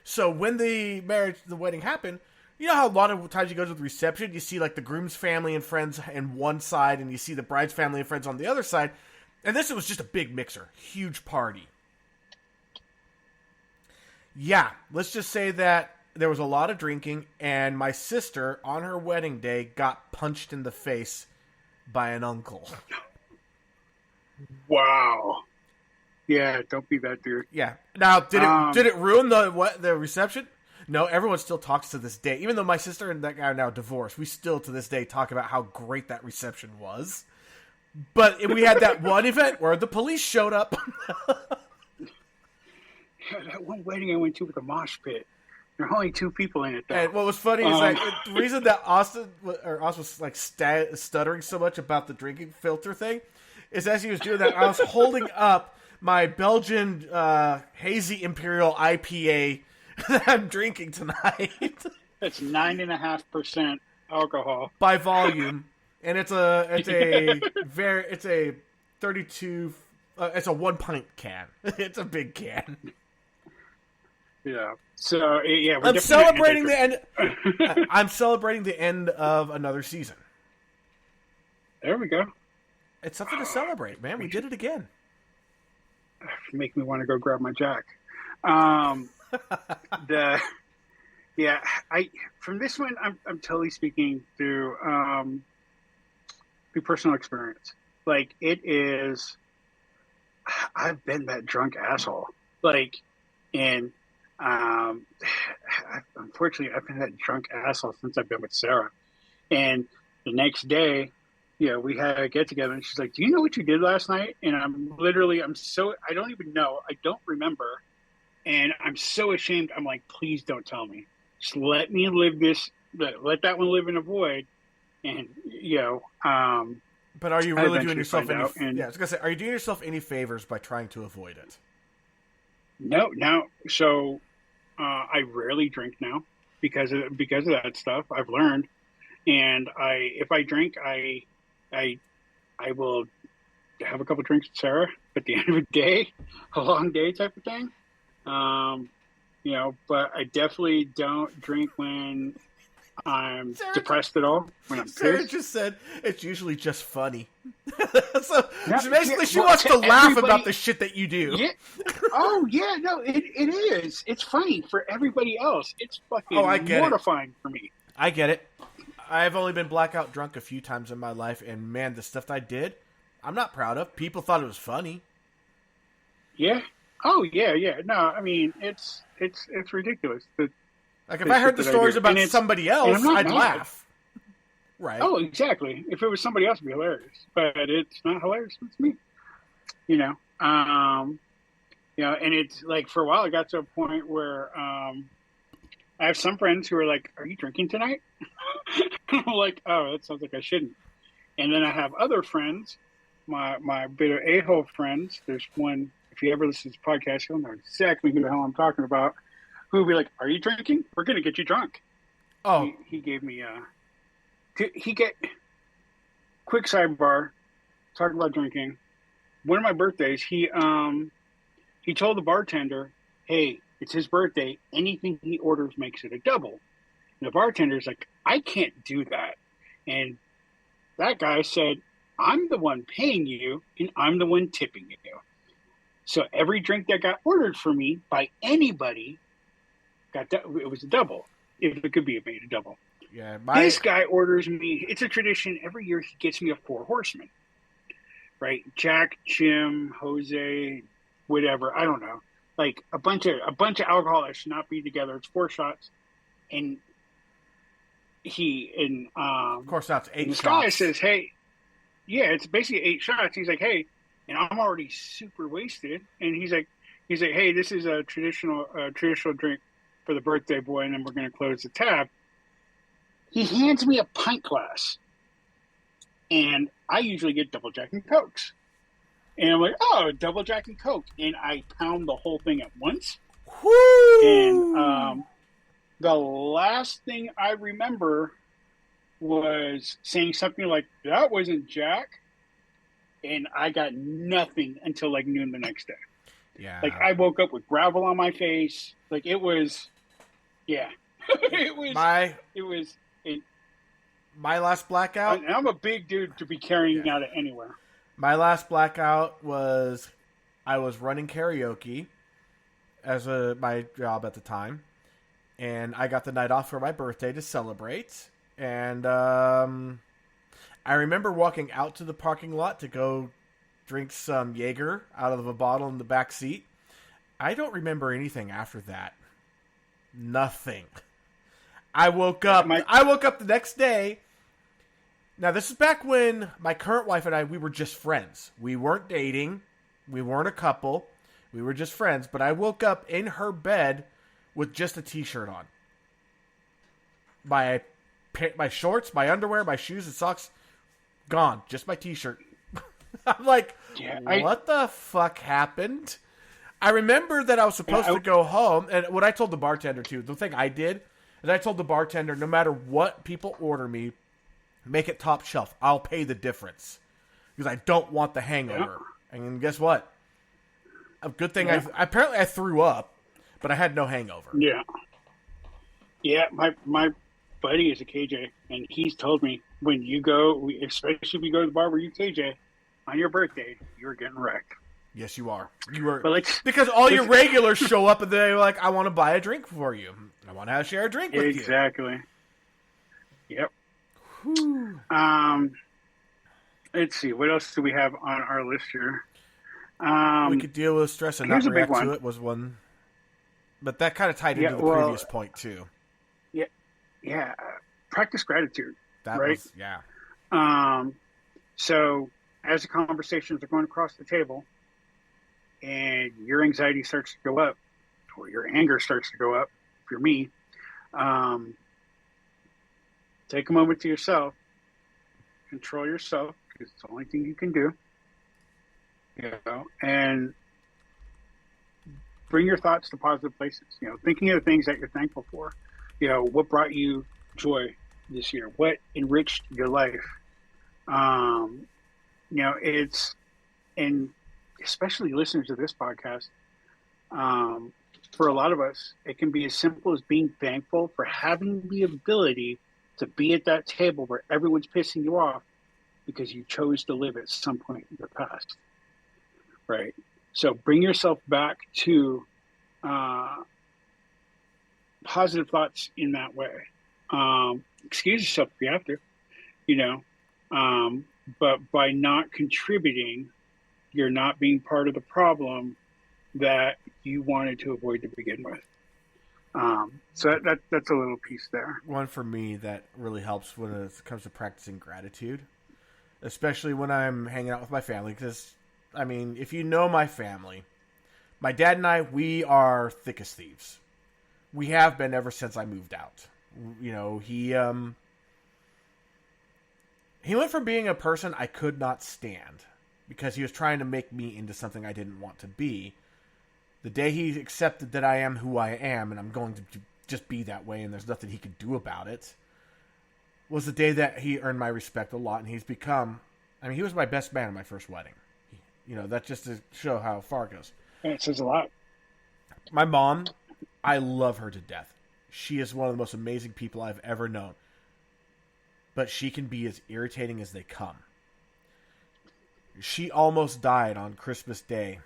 So when the wedding happened, you know how a lot of times you go to the reception, you see like the groom's family and friends on one side, and you see the bride's family and friends on the other side. And this was just a big mixer. Huge party. Yeah, let's just say that there was a lot of drinking, and my sister, on her wedding day, got punched in the face by an uncle. Wow. Yeah, don't be that dude. Yeah. Now, did it ruin the reception? No, everyone still talks to this day. Even though my sister and that guy are now divorced, we still to this day talk about how great that reception was. But we had that one event where the police showed up. Yeah, that one wedding I went to with a mosh pit. There are only 2 people in it, though. And what was funny is like the reason that Austin was like stuttering so much about the drinking filter thing is as he was doing that, I was holding up my Belgian hazy imperial IPA that I'm drinking tonight. That's 9.5% alcohol by volume, and it's a 32. It's a 1 pint can. It's a big can. Yeah. So yeah, I'm celebrating the end. I'm celebrating the end of another season. There we go. It's something to celebrate, man. We did it again. Make me want to go grab my Jack. From this one, I'm totally speaking through personal experience. Like it is. I've been that drunk asshole. Like, and unfortunately, I've been that drunk asshole since I've been with Sarah. And the next day, we had a get together, and she's like, "Do you know what you did last night?" And I don't even know. I don't remember, and I'm so ashamed. I'm like, "Please don't tell me. Just let me live this. Let that one live in a void." And But are you really doing yourself any? I was gonna say, are you doing yourself any favors by trying to avoid it? No. So I rarely drink now because of that stuff. I've learned, and if I drink, I will have a couple drinks with Sarah at the end of the day, a long day type of thing. But I definitely don't drink when I'm depressed at all. When I'm Sarah pissed. just said it's usually just funny. So basically, she wants to laugh about the shit that you do. Yeah. Oh yeah, no, it is. It's funny for everybody else. It's fucking mortifying for me. I get it. I've only been blackout drunk a few times in my life, and man, the stuff that I did, I'm not proud of. People thought it was funny. Yeah. Oh yeah. No, I mean it's ridiculous. Like if I heard the stories about somebody else, I'd laugh. Right. Oh, exactly. If it was somebody else, it'd be hilarious. But it's not hilarious. It's me. And it's like for a while, it got to a point where I have some friends who are like, "Are you drinking tonight?" I'm like, "Oh, that sounds like I shouldn't." And then I have other friends, my bit of a-hole friends. There's one. If you ever listen to this podcast, you'll know exactly who the hell I'm talking about. Who will be like, "Are you drinking? We're going to get you drunk." Oh. He gave me quick sidebar, talking about drinking. One of my birthdays, he told the bartender, "Hey, it's his birthday. Anything he orders makes it a double." And the bartender's like, "I can't do that." And that guy said, "I'm the one paying you, and I'm the one tipping you." So every drink that got ordered for me by anybody it was a double, if it could be made a double. Yeah, this guy orders me. It's a tradition. Every year he gets me a 4 horsemen, right? Jack, Jim, Jose, whatever. I don't know. Like a bunch of alcohol that should not be together. It's 4 shots, and of course that's 8 shots. This guy says, "Hey, yeah, it's basically 8 shots." He's like, "Hey," and I'm already super wasted, and he's like, "Hey, this is a traditional drink for the birthday boy, and then we're going to close the tab." He hands me a pint glass, and I usually get double Jack and Cokes. And I'm like, "Oh, double Jack and Coke." And I pound the whole thing at once. Woo! And the last thing I remember was saying something like, "That wasn't Jack," and I got nothing until like noon the next day. Like, Yeah. I woke up with gravel on my face. Like, it was, yeah, it was, My it was. It, my last blackout. and I'm a big dude to be carrying Yeah. out of anywhere. My last blackout was I was running karaoke as my job at the time, and I got the night off for my birthday to celebrate. And I remember walking out to the parking lot to go drink some Jaeger out of a bottle in the back seat. I don't remember anything after that. Nothing. I woke up. I woke up the next day. Now, this is back when my current wife and I, we were just friends. We weren't dating. We weren't a couple. We were just friends. But I woke up in her bed with just a t-shirt on. My shorts, my underwear, my shoes and socks, gone. Just my t-shirt. I'm like, what the fuck happened? I remember that I was supposed to go home. And what I told the bartender, too, the thing I did is I told the bartender, no matter what people order me, make it top shelf. I'll pay the difference because I don't want the hangover. Yeah. And guess what? A good thing. Apparently I threw up, but I had no hangover. Yeah. Yeah. My buddy is a KJ, and he's told me when you go, especially if you go to the bar where you KJ on your birthday, you're getting wrecked. Yes, you are. You are. But because all your regulars show up and they're like, "I want to buy a drink for you. I want to share a drink with you." Exactly. Yep. Let's see. What else do we have on our list here? We could deal with stress and not react to it was one. But that kind of tied into the previous point, too. Yeah. Yeah. Practice gratitude. That right? Was, yeah. So as the conversations are going across the table and your anxiety starts to go up or your anger starts to go up, for me, take a moment to yourself, control yourself, because it's the only thing you can do, and bring your thoughts to positive places, thinking of the things that you're thankful for, what brought you joy this year, what enriched your life, and especially listeners to this podcast, for a lot of us, it can be as simple as being thankful for having the ability to be at that table where everyone's pissing you off because you chose to live at some point in your past, right? So bring yourself back to positive thoughts in that way. Excuse yourself if you have to, but by not contributing, you're not being part of the problem that you wanted to avoid to begin with. So that's a little piece there. One for me that really helps when it comes to practicing gratitude, especially when I'm hanging out with my family. Because, I mean, if you know my family, my dad and I, we are thick as thieves. We have been ever since I moved out. He went from being a person I could not stand because he was trying to make me into something I didn't want to be. The day he accepted that I am who I am and I'm going to just be that way and there's nothing he could do about it was the day that he earned my respect a lot, and he's become, he was my best man at my first wedding. That just to show how far it goes. And it says a lot. My mom, I love her to death. She is one of the most amazing people I've ever known. But she can be as irritating as they come. She almost died on Christmas Day.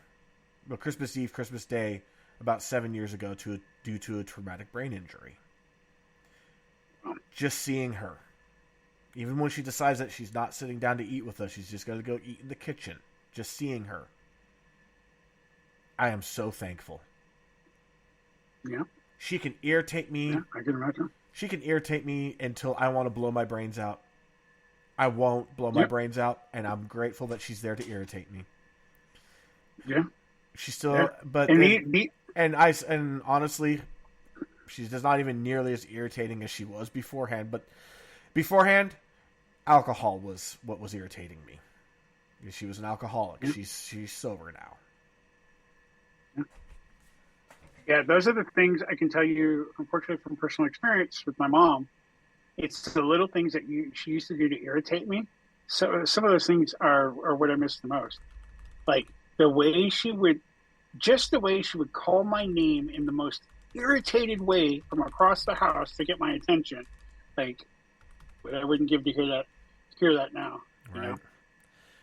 Well, Christmas Eve, Christmas Day, about 7 years ago due to a traumatic brain injury. Just seeing her. Even when she decides that she's not sitting down to eat with us, she's just going to go eat in the kitchen. Just seeing her. I am so thankful. Yeah. She can irritate me. Yeah, I can imagine. She can irritate me until I want to blow my brains out. I won't blow my brains out, and I'm grateful that she's there to irritate me. Yeah. She's still, yeah. but and honestly, she's just not even nearly as irritating as she was beforehand. But beforehand, alcohol was what was irritating me. She was an alcoholic. Yeah. She's sober now. Yeah, those are the things I can tell you, unfortunately, from personal experience with my mom, It's the little things that she used to do to irritate me. So some of those things are what I miss the most. Like the way she would, just the way she would call my name in the most irritated way from across the house to get my attention. Like, I wouldn't give to hear that now. You Right.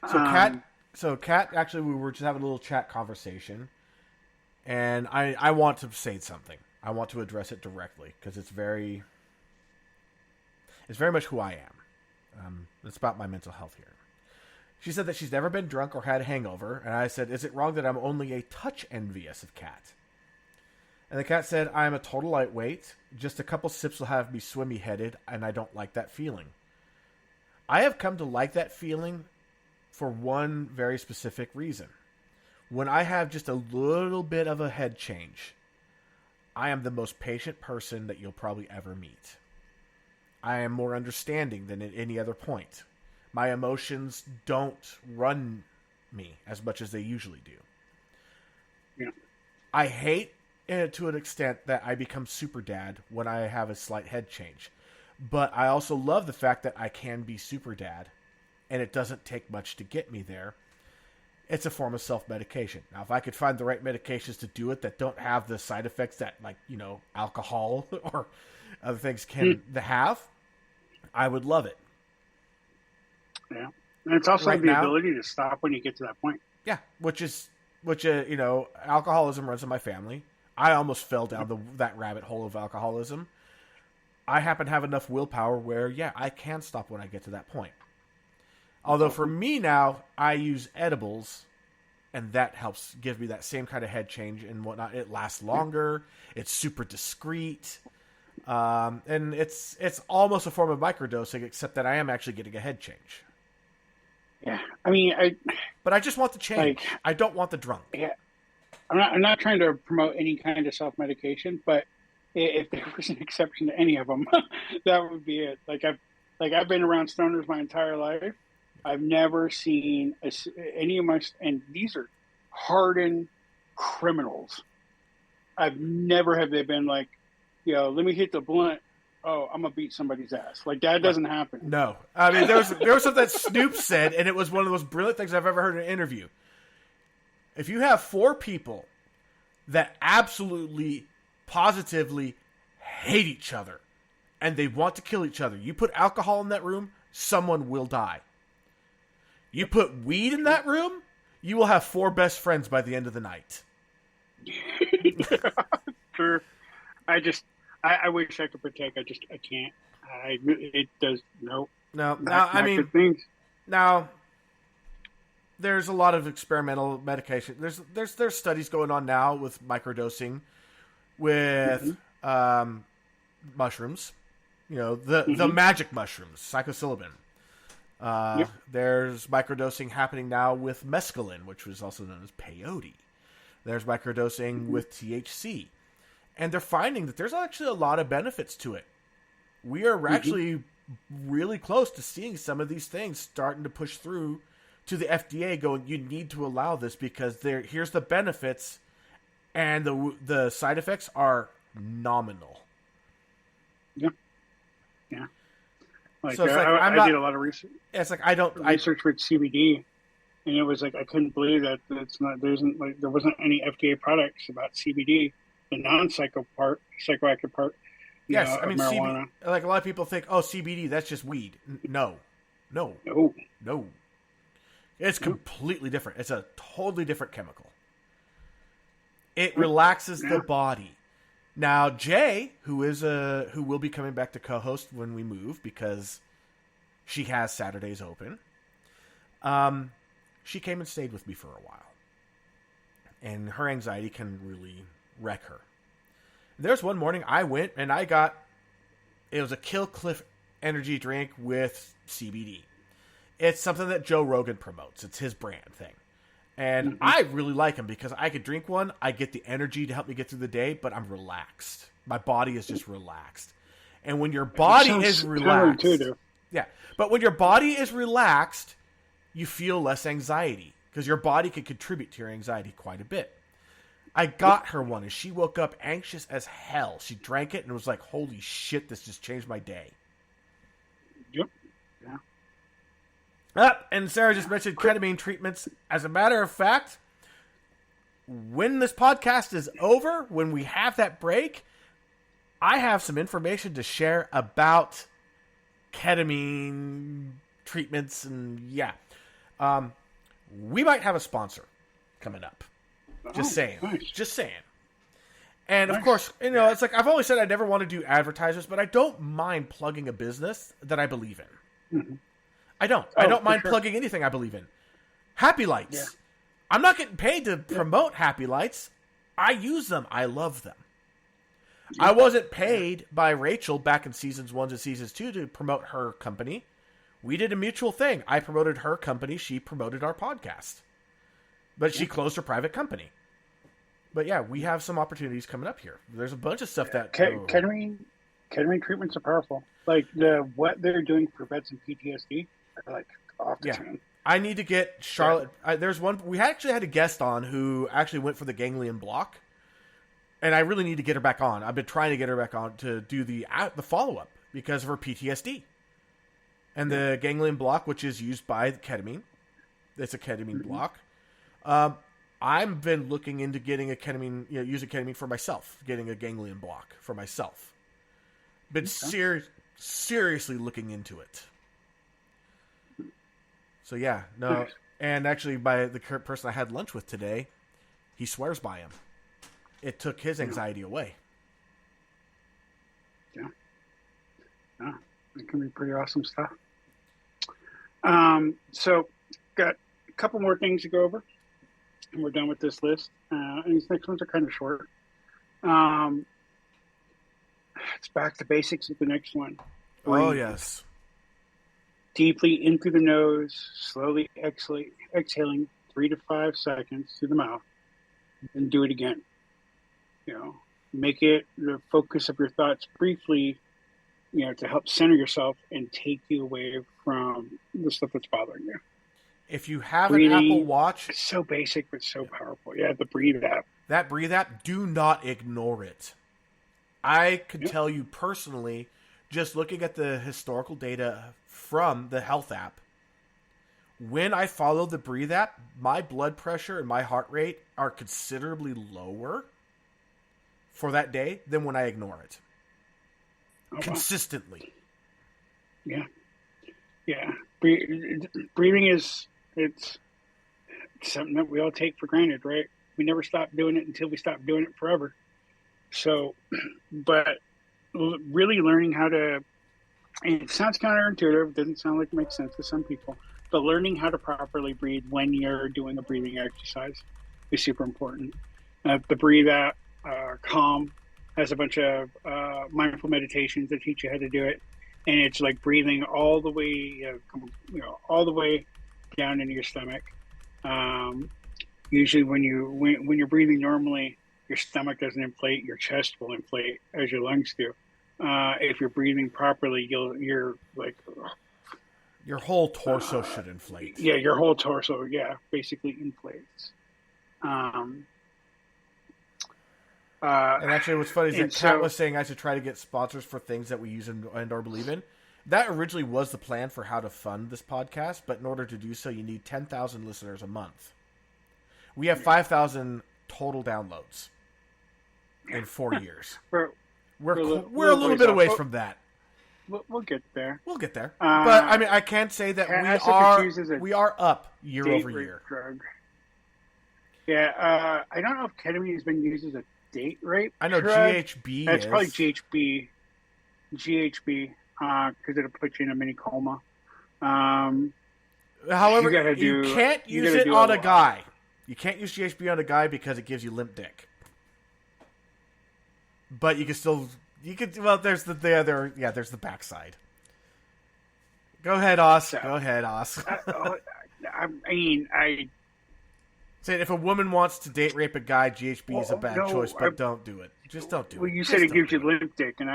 know? Kat, actually, we were just having a little chat conversation, and I want to say something. I want to address it directly because it's very much who I am. It's about my mental health here. She said that she's never been drunk or had a hangover, and I said, is it wrong that I'm only a touch envious of Kat? And the cat said, I am a total lightweight. Just a couple sips will have me swimmy-headed, and I don't like that feeling. I have come to like that feeling for one very specific reason. When I have just a little bit of a head change, I am the most patient person that you'll probably ever meet. I am more understanding than at any other point. My emotions don't run me as much as they usually do. Yeah. I hate it to an extent that I become super dad when I have a slight head change. But I also love the fact that I can be super dad, and it doesn't take much to get me there. It's a form of self-medication. Now, if I could find the right medications to do it that don't have the side effects that, like, alcohol or other things can have, I would love it. Yeah. And it's also Right the now, ability to stop when you get to that point. Yeah, which alcoholism runs in my family. I almost fell down that rabbit hole of alcoholism. I happen to have enough willpower where, I can stop when I get to that point. Although for me now, I use edibles, and that helps give me that same kind of head change and whatnot. It lasts longer. It's super discreet. And it's almost a form of microdosing, except that I am actually getting a head change. Yeah. I mean, But I just want the change. I don't want the drunk. Yeah. I'm not trying to promote any kind of self-medication, but if there was an exception to any of them, that would be it. I've been around stoners my entire life. I've never seen any of my, and these are hardened criminals. I've never have they been like, let me hit the blunt. Oh, I'm gonna beat somebody's ass. Like that doesn't happen. No, I mean there was something that Snoop said, and it was one of the most brilliant things I've ever heard in an interview. If you have 4 people that absolutely, positively hate each other, and they want to kill each other, you put alcohol in that room, someone will die. You put weed in that room, you will have 4 best friends by the end of the night. Sure. I wish I could partake. I can't. It does no. No, I mean, good things. Now there's a lot of experimental medication. There's studies going on now with microdosing with mushrooms. The magic mushrooms, psilocybin. There's microdosing happening now with mescaline, which was also known as peyote. There's microdosing with THC. And they're finding that there's actually a lot of benefits to it. We are actually really close to seeing some of these things starting to push through to the FDA going, you need to allow this because here's the benefits, and the side effects are nominal. Yeah. Yeah. So it's like, I did a lot of research. It's like research with CBD, and it was like I couldn't believe that there wasn't any FDA products about CBD, the psychoactive part. Yes, I mean marijuana. CBD. Like a lot of people think, CBD, that's just weed. No. It's completely different. It's a totally different chemical. It relaxes the body. Now, Jay, who will be coming back to co-host when we move because she has Saturdays open, she came and stayed with me for a while. And her anxiety can really wreck her. There's one morning I went and it was a Kill Cliff energy drink with CBD. It's something that Joe Rogan promotes. It's his brand thing. And I really like him because I could drink one, I get the energy to help me get through the day, but I'm relaxed. My body is just relaxed. And when your body is relaxed, but when your body is relaxed, you feel less anxiety because your body can contribute to your anxiety quite a bit. I got her one and she woke up anxious as hell. She drank it and was like, holy shit, this just changed my day. And Sarah just mentioned ketamine treatments. As a matter of fact, when this podcast is over, when we have that break, I have some information to share about ketamine treatments, and we might have a sponsor coming up. Just saying. Nice. Just saying. And of course, it's like I've always said I never want to do advertisements, but I don't mind plugging a business that I believe in. Mm-hmm. I don't mind plugging anything I believe in. Happy Lights. Yeah. I'm not getting paid to promote Happy Lights. I use them. I love them. I wasn't paid by Rachel back in seasons 1 and seasons 2 to promote her company. We did a mutual thing. I promoted her company. She promoted our podcast. But she closed her private company. But yeah, we have some opportunities coming up here. There's a bunch of stuff that... Ketamine treatments are powerful. Like what they're doing for vets and PTSD are like off the chain. I need to get Charlotte... there's one... We actually had a guest on who actually went for the ganglion block. And I really need to get her back on. I've been trying to get her back on to do the follow-up because of her PTSD. And the ganglion block, which is used by ketamine. It's a ketamine block. I've been looking into getting a ketamine, using ketamine for myself, getting a ganglion block for myself. Been seriously looking into it. So yeah, no, and actually by the current person I had lunch with today, he swears by him. It took his anxiety away. Yeah, it can be pretty awesome stuff. So got a couple more things to go over. And we're done with this list. And these next ones are kind of short. It's back to basics with the next one. Oh, yes. Deeply in through the nose, slowly exhaling 3 to 5 seconds through the mouth, and do it again. Make it the focus of your thoughts briefly, to help center yourself and take you away from the stuff that's bothering you. If you have Breathing, an Apple Watch... It's so basic, but so powerful. Yeah, the Breathe app. That Breathe app, do not ignore it. I could tell you personally, just looking at the historical data from the health app, when I follow the Breathe app, my blood pressure and my heart rate are considerably lower for that day than when I ignore it. Consistently. Wow. Yeah. Breathing is... It's something that we all take for granted, right? We never stop doing it until we stop doing it forever. So, but really learning how to, and it sounds counterintuitive, doesn't sound like it makes sense to some people, but learning how to properly breathe when you're doing a breathing exercise is super important. The Breathe app, Calm, has a bunch of mindful meditations that teach you how to do it. And it's like breathing all the way, all the way down into your stomach. Usually when you're breathing normally, your stomach doesn't inflate, your chest will inflate as your lungs do. If you're breathing properly, you're like... Your whole torso should inflate. Yeah, your whole torso, basically inflates. And actually what's funny is that Kat was saying I should try to get sponsors for things that we use and or believe in. That originally was the plan for how to fund this podcast, but in order to do so, you need 10,000 listeners a month. We have 5,000 total downloads in 4 years. We're a little bit away from that. We'll get there. We'll get there. But I mean, I can say that we are up year over year. Drug. Yeah, I don't know if ketamine has been used as a date rape. I know drug. GHB. That's probably GHB. Because it'll put you in a mini coma. However, you can't use it on a guy. You can't use GHB on a guy because it gives you limp dick. But you can still, well, there's the backside. Go ahead, Os. Saying if a woman wants to date rape a guy, GHB is a bad choice, but don't do it. Just don't do it. Well, you said it gives you limp dick, and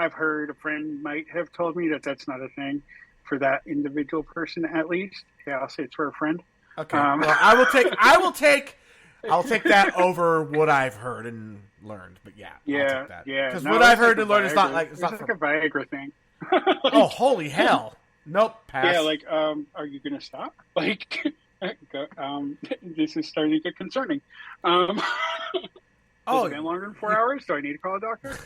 I've heard a friend might have told me that that's not a thing for that individual person, at least. Yeah, I'll say it's for a friend. Okay. Well, I'll take that over what I've heard and learned. But I'll take that. Yeah. Because what I've heard and learned is not like it's not like a Viagra thing. Oh, holy hell! Nope, pass. Yeah, like, are you gonna stop? Like, this is starting to get concerning. Has Oh, it been longer than 4 hours? Do I need to call a doctor?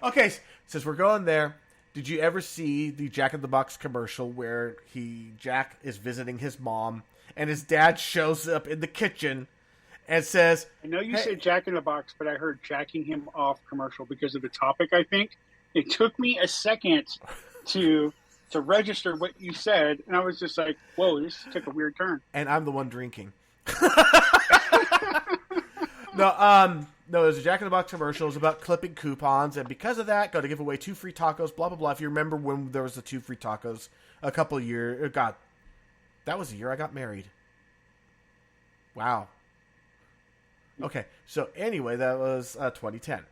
okay, since we're going there, did you ever see the Jack in the Box commercial where Jack is visiting his mom and his dad shows up in the kitchen and says, I know you said Jack in the Box, but I heard jacking him off commercial because of the topic, I think. It took me a second to register what you said, and I was just like, whoa, this took a weird turn. And I'm the one drinking. No, it was a Jack in the Box commercial. It was about clipping coupons, and because of that, got to give away 2 free tacos, blah, blah, blah. If you remember when there was the 2 free tacos a couple of years, God, that was the year I got married. Wow. Okay, so anyway, that was 2010.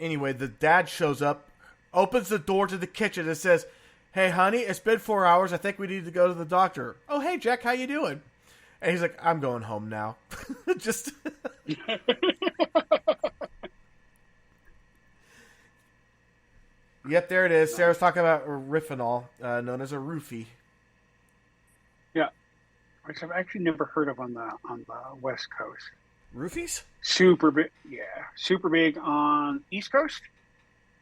Anyway, the dad shows up, opens the door to the kitchen and says, "Hey, honey, it's been 4 hours. I think we need to go to the doctor." "Oh, hey, Jack, how you doing?" And he's like, "I'm going home now." Just... Yep, there it is. Sarah's talking about Riffenol, known as a roofie. Yeah, which I've actually never heard of on the West Coast. Roofies? Super big, yeah, super big on East Coast.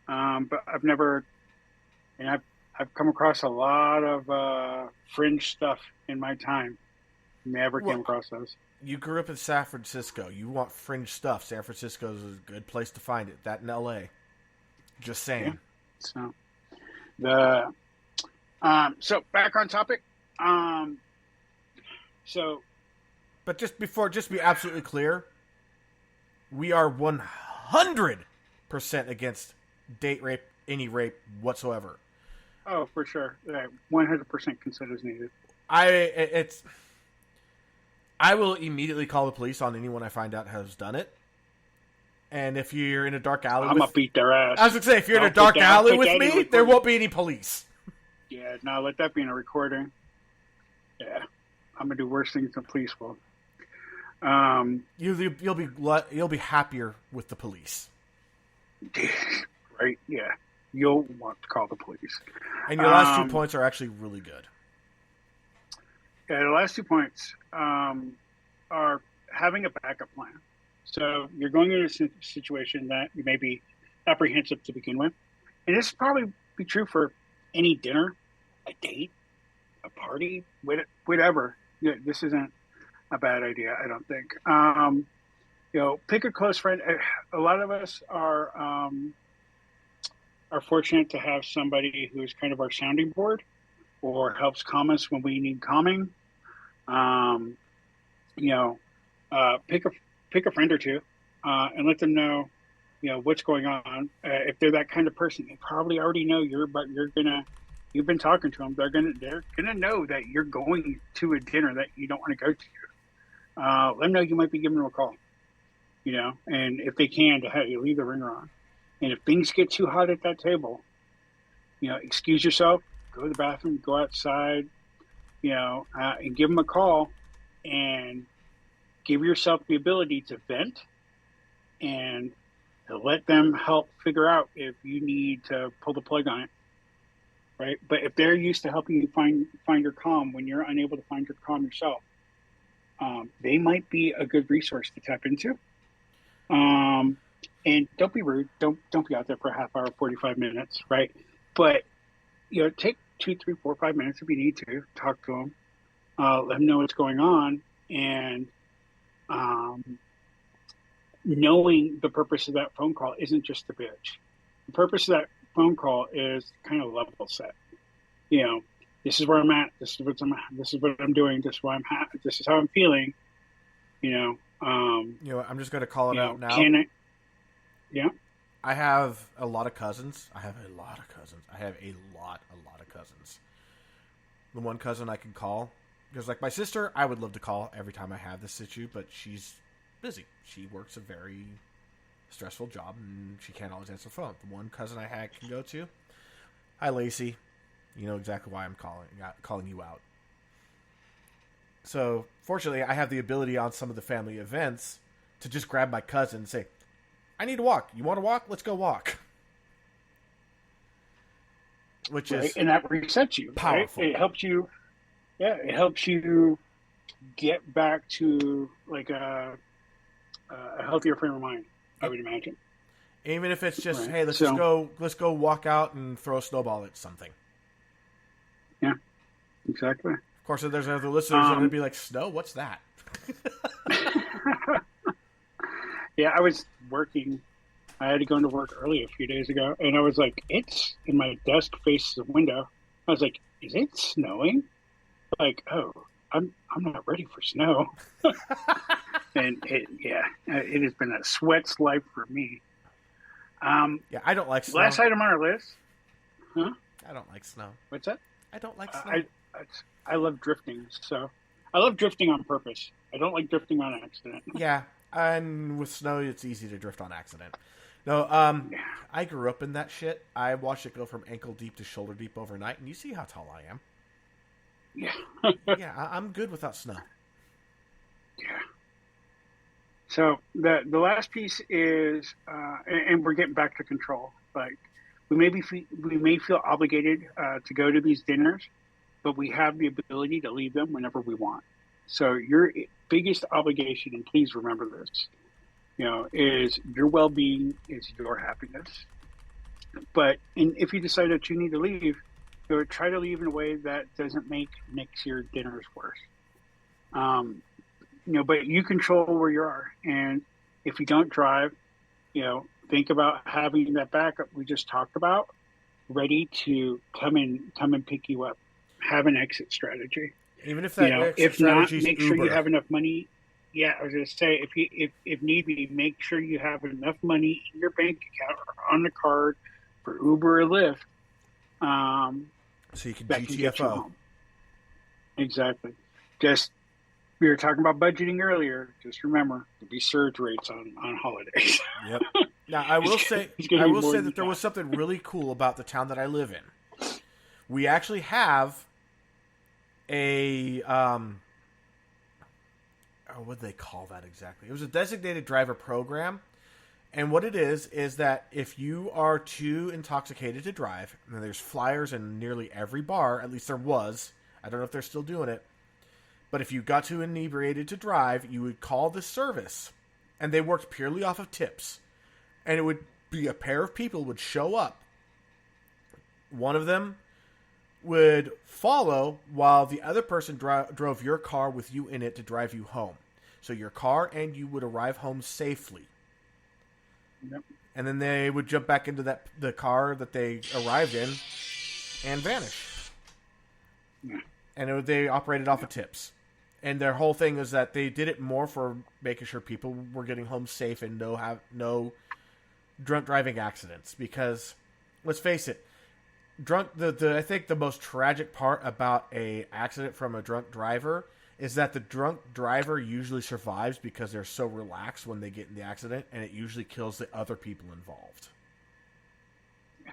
But I've never, and I've come across a lot of fringe stuff in my time. Never came across those. You grew up in San Francisco. You want fringe stuff. San Francisco is a good place to find it. That in L.A. Just saying. Yeah. So back on topic. But just to be absolutely clear, we are 100% against date rape, any rape whatsoever. Oh, for sure. 100% consent is needed. I will immediately call the police on anyone I find out has done it. And if you're in a dark alley, I'm gonna beat their ass. I was gonna say, if you're in a dark alley with me, there won't be any police. Yeah, no, let that be in a recording. Yeah, I'm gonna do worse things than police will. You'll be happier with the police, right? Yeah, you'll want to call the police. And your last 2 points are actually really good. Yeah, the last 2 points are having a backup plan. So you're going into a situation that you may be apprehensive to begin with, and this probably be true for any dinner, a date, a party, whatever. Yeah, this isn't a bad idea, I don't think. Pick a close friend. A lot of us are fortunate to have somebody who's kind of our sounding board or helps calm us when we need calming. Pick a friend or two and let them know, what's going on. If they're that kind of person, they probably already know you've been talking to them. They're gonna know that you're going to a dinner that you don't want to go to. Let them know you might be giving them a call, and if they can, to have you leave the ringer on. And if things get too hot at that table, excuse yourself, go to the bathroom, go outside, and give them a call and give yourself the ability to vent and to let them help figure out if you need to pull the plug on it, right? But if they're used to helping you find your calm when you're unable to find your calm yourself, they might be a good resource to tap into. And don't be rude. Don't be out there for a half hour, 45 minutes, right? But take 2, 3, 4, 5 minutes if you need to talk to them, let them know what's going on, and knowing the purpose of that phone call isn't just to bitch. The purpose of that phone call is kind of level set. This is where I'm at. This is what I'm doing. This is why I'm this is how I'm feeling. I'm just going to call it out now. Yeah. I have a lot of cousins. I have a lot of cousins. The one cousin I can call, because like my sister, I would love to call every time I have this issue, but she's busy. She works a very stressful job, and she can't always answer the phone. The one cousin I can go to, "Hi, Lacey. You know exactly why I'm calling you out." So, fortunately, I have the ability on some of the family events to just grab my cousin and say, I need to walk. You want to walk? Let's go walk. Which is and that resets you. powerful. Right? It helps you. Yeah, it helps you get back to like a healthier frame of mind. I would imagine. Even if it's just, right. hey, let's go walk out and throw a snowball at something. Yeah, exactly. Of course, if there's other listeners that would be like, snow? What's that? Yeah, I was working. I had to go into work early a few days ago, and I was like, "It's in my desk faces the window." I was like, "Is it snowing?" Like, oh, I'm not ready for snow. And it has been a sweat's life for me. Yeah, I don't like snow. Last item on our list. Huh? I don't like snow. What's that? I don't like snow. I love drifting, so I love drifting on purpose. I don't like drifting on accident. Yeah, and with snow, it's easy to drift on accident. No, I grew up in that shit. I watched it go from ankle deep to shoulder deep overnight, and you see how tall I am. Yeah. Yeah, I'm good without snow. Yeah. So the last piece is, and we're getting back to control. Like we may feel obligated to go to these dinners, but we have the ability to leave them whenever we want. So your biggest obligation, and please remember this, is your well-being is your happiness. But if you decide that you need to leave, try to leave in a way that doesn't make next year's dinners worse. But you control where you are, and if you don't drive, think about having that backup we just talked about, ready to come and pick you up. Have an exit strategy. Even if that exit if not, strategy is make sure Uber. you have enough money. Yeah, I was going to say, if need be, make sure you have enough money in your bank account or on the card for Uber or Lyft. So you can that can get you GTFO. home. Exactly. We were talking about budgeting earlier. Just remember, there'll be surge rates on holidays. Yep. Now I will say that there was something really cool about the town that I live in. We actually have a what do they call that exactly? It was a designated driver program, and what it is that if you are too intoxicated to drive, and there's flyers in nearly every bar, at least there was. I don't know if they're still doing it. But if you got too inebriated to drive, you would call the service. And they worked purely off of tips. And it would be a pair of people would show up. One of them would follow while the other person drove your car with you in it to drive you home. So your car and you would arrive home safely. Yep. And then they would jump back into the car that they arrived in and vanish. Yeah. And they operated off of tips. And their whole thing is that they did it more for making sure people were getting home safe and no drunk driving accidents. Because, let's face it, I think the most tragic part about a accident from a drunk driver is that the drunk driver usually survives because they're so relaxed when they get in the accident, and it usually kills the other people involved. Yeah.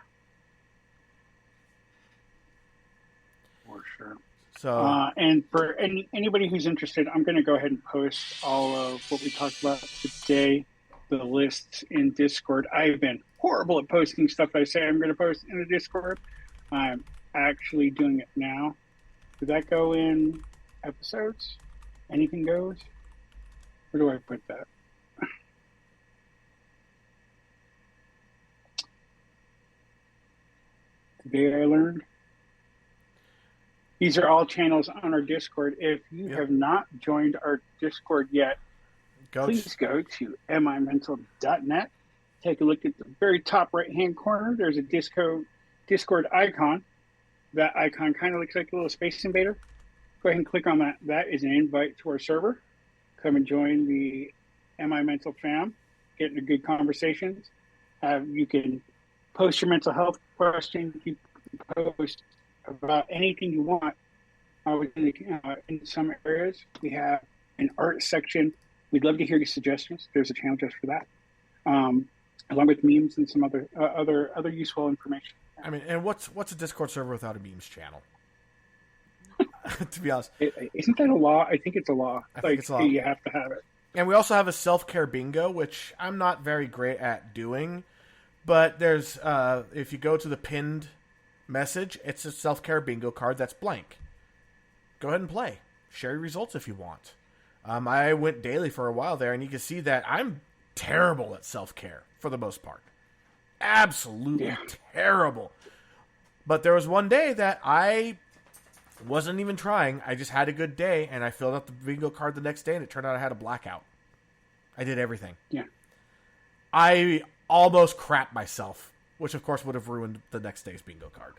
For sure. So, and for anybody who's interested, I'm going to go ahead and post all of what we talked about today, the lists in Discord. I've been horrible at posting stuff I say I'm going to post in the Discord. I'm actually doing it now. Did that go in episodes? Anything goes? Where do I put that? Today I learned. These are all channels on our Discord. If you have not joined our Discord yet, please go to mimental.net. Take a look at the very top right-hand corner. There's a Discord icon. That icon kind of looks like a little Space Invader. Go ahead and click on that. That is an invite to our server. Come and join the MI Mental fam. Get into good conversations. You can post your mental health questions. You can post about anything you want. In some areas, we have an art section. We'd love to hear your suggestions. There's a channel just for that, along with memes and some other useful information. I mean, and what's a Discord server without a memes channel? To be honest, Isn't that a law? I think it's a law. I think it's a law. You have to have it. And we also have a self-care bingo, which I'm not very great at doing. But there's, if you go to the pinned message, it's a self-care bingo card that's blank. Go ahead and play. Share your results if you want. I went daily for a while there, and you can see that I'm terrible at self-care for the most part. Absolutely terrible. But there was one day that I wasn't even trying. I just had a good day, and I filled out the bingo card the next day, and it turned out I had a blackout. I did everything. Yeah. I almost crapped myself, which of course would have ruined the next day's bingo card.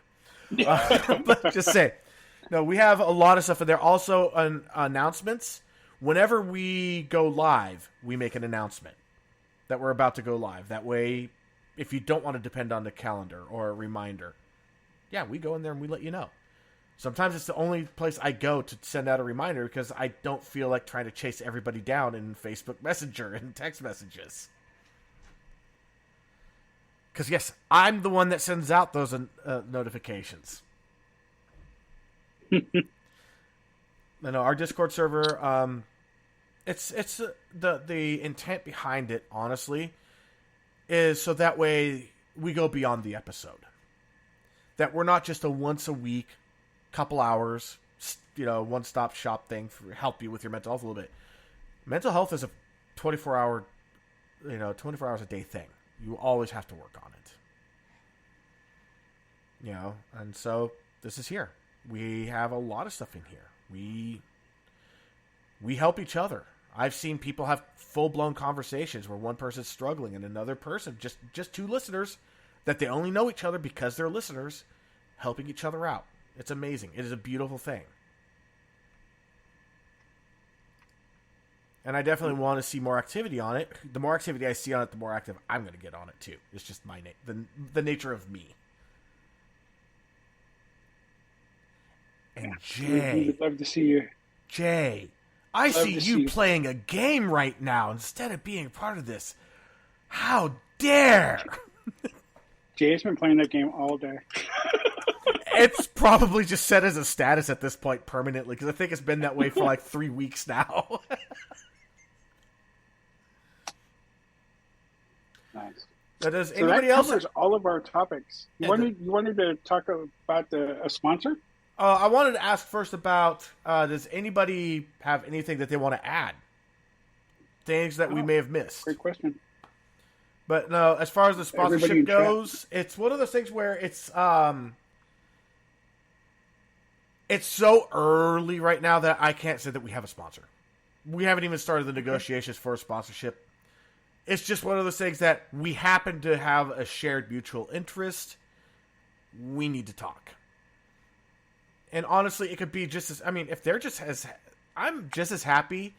But just say, no, we have a lot of stuff in there. Also, announcements. Whenever we go live, we make an announcement that we're about to go live. That way, if you don't want to depend on the calendar or a reminder, yeah, we go in there and we let you know. Sometimes it's the only place I go to send out a reminder because I don't feel like trying to chase everybody down in Facebook Messenger and text messages. Because, yes, I'm the one that sends out those notifications. You know, our Discord server, it's the intent behind it, honestly, is so that way we go beyond the episode. That we're not just a once a week, couple hours, you know, one-stop shop thing for help you with your mental health a little bit. Mental health is a 24 hours a day thing. You always have to work on it. You know, and so this is here. We have a lot of stuff in here. We help each other. I've seen people have full-blown conversations where one person's struggling and another person, just two listeners, that they only know each other because they're listeners, helping each other out. It's amazing. It is a beautiful thing. And I definitely want to see more activity on it. The more activity I see on it, the more active I'm going to get on it, too. It's just my the nature of me. And Jay, we'd love to see you. Jay, I see you playing a game right now instead of being part of this. How dare! Jay's been playing that game all day. It's probably just set as a status at this point permanently, because I think it's been that way for like 3 weeks now. Nice. Now, does So anybody that else? covers all of our topics. You wanted to talk about a sponsor? I wanted to ask first about, does anybody have anything that they want to add? Things that we may have missed. Great question. But no, as far as the sponsorship goes, it's one of those things where it's so early right now that I can't say that we have a sponsor. We haven't even started the negotiations for a sponsorship. It's just one of those things that we happen to have a shared mutual interest. We need to talk. And honestly, it could be just as, if they're just as, I'm just as happy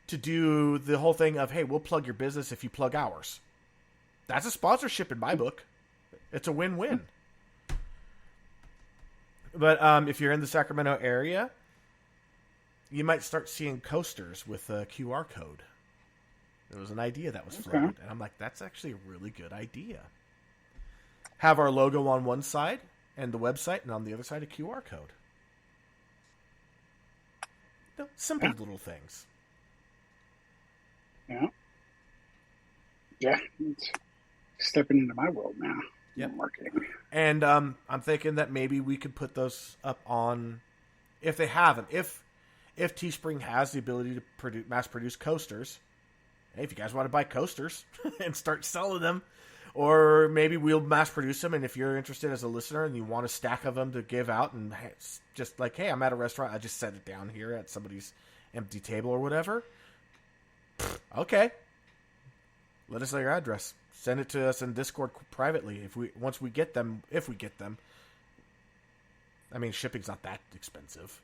to do the whole thing of, hey, we'll plug your business if you plug ours. That's a sponsorship in my book. It's a win-win. But if you're in the Sacramento area, you might start seeing coasters with a QR code. There was an idea that was floated, and I'm like, that's actually a really good idea. Have our logo on one side and the website, and on the other side a QR code. Simple little things. Yeah. Yeah. It's stepping into my world now. Yep. Marketing. And I'm thinking that maybe we could put those up on, if they have them. If Teespring has the ability to mass produce coasters, hey, if you guys want to buy coasters and start selling them, or maybe we'll mass produce them, and if you're interested as a listener and you want a stack of them to give out, and just like, hey, I'm at a restaurant, I just set it down here at somebody's empty table or whatever. Okay. Let us know your address. Send it to us in Discord privately once we get them, if we get them. Shipping's not that expensive.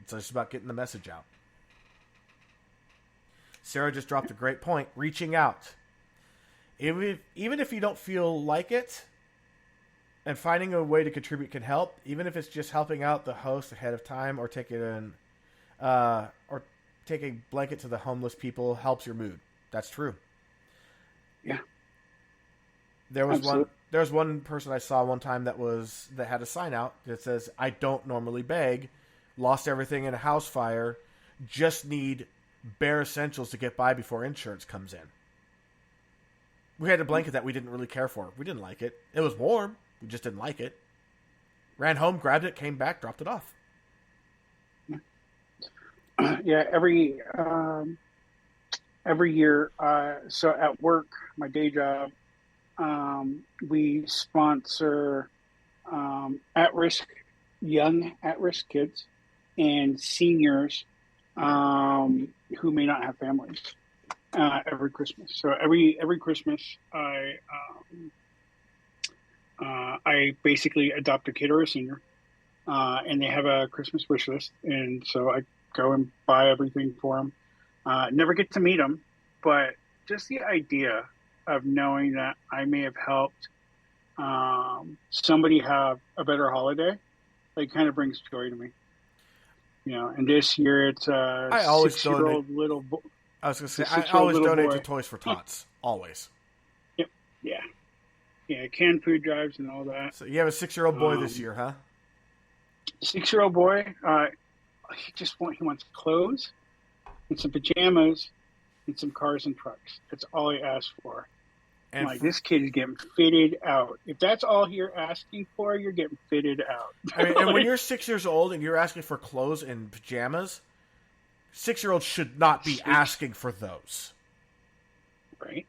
It's just about getting the message out. Sarah just dropped a great point. Reaching out. Even if you don't feel like it, and finding a way to contribute can help, even if it's just helping out the host ahead of time, or taking a blanket to the homeless people helps your mood. That's true. Yeah. There was one person I saw one time that had a sign out that says, "I don't normally beg, lost everything in a house fire, just need bare essentials to get by before insurance comes in. We had a blanket that we didn't really care for. We didn't like it. It was warm. We just didn't like it. Ran home, grabbed it, came back, dropped it off. Yeah, every year. So at work, my day job, we sponsor young at-risk kids and seniors who may not have families every Christmas. So every Christmas, I basically adopt a kid or a senior, and they have a Christmas wish list, and so I go and buy everything for them. Never get to meet them, but just the idea of knowing that I may have helped somebody have a better holiday, like, kind of brings joy to me. You know, and this year it's a 6-year-old little boy. I was going to say, I always donate to Toys for Tots. Always. Yep. Yeah. Yeah, canned food drives and all that. So you have a 6-year-old boy this year, huh? 6-year-old boy, he wants clothes and some pajamas and some cars and trucks. That's all he asked for. And this kid is getting fitted out. If that's all you're asking for, you're getting fitted out. I mean, and when you're 6 years old and you're asking for clothes and pajamas, 6-year-olds should not be asking for those. Right.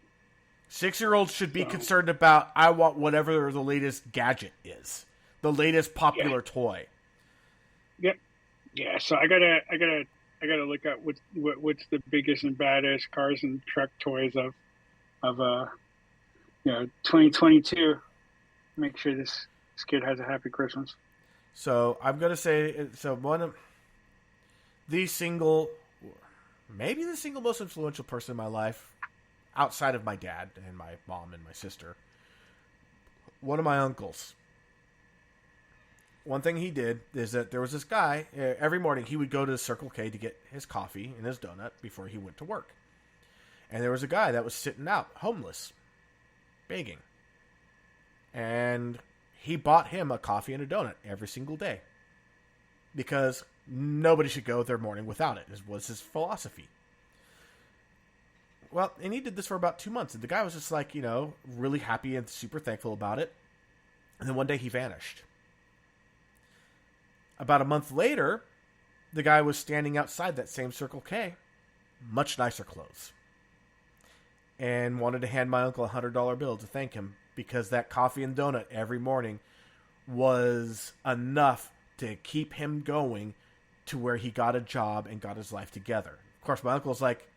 6-year-olds should be concerned about, I want whatever the latest gadget is, the latest popular toy. Yep. Yeah. So I gotta look at what's the biggest and baddest cars and truck toys of 2022. Make sure this kid has a happy Christmas. So I'm gonna say, one of maybe the single most influential person in my life, outside of my dad and my mom and my sister, one of my uncles. One thing he did is that there was this guy, every morning he would go to Circle K to get his coffee and his donut before he went to work. And there was a guy that was sitting out, homeless, begging. And he bought him a coffee and a donut every single day. Because nobody should go their morning without it, was his philosophy. Well, and he did this for about 2 months. And the guy was just like, really happy and super thankful about it. And then one day he vanished. About a month later, the guy was standing outside that same Circle K, much nicer clothes, and wanted to hand my uncle a $100 bill to thank him because that coffee and donut every morning was enough to keep him going to where he got a job and got his life together. Of course, my uncle's like,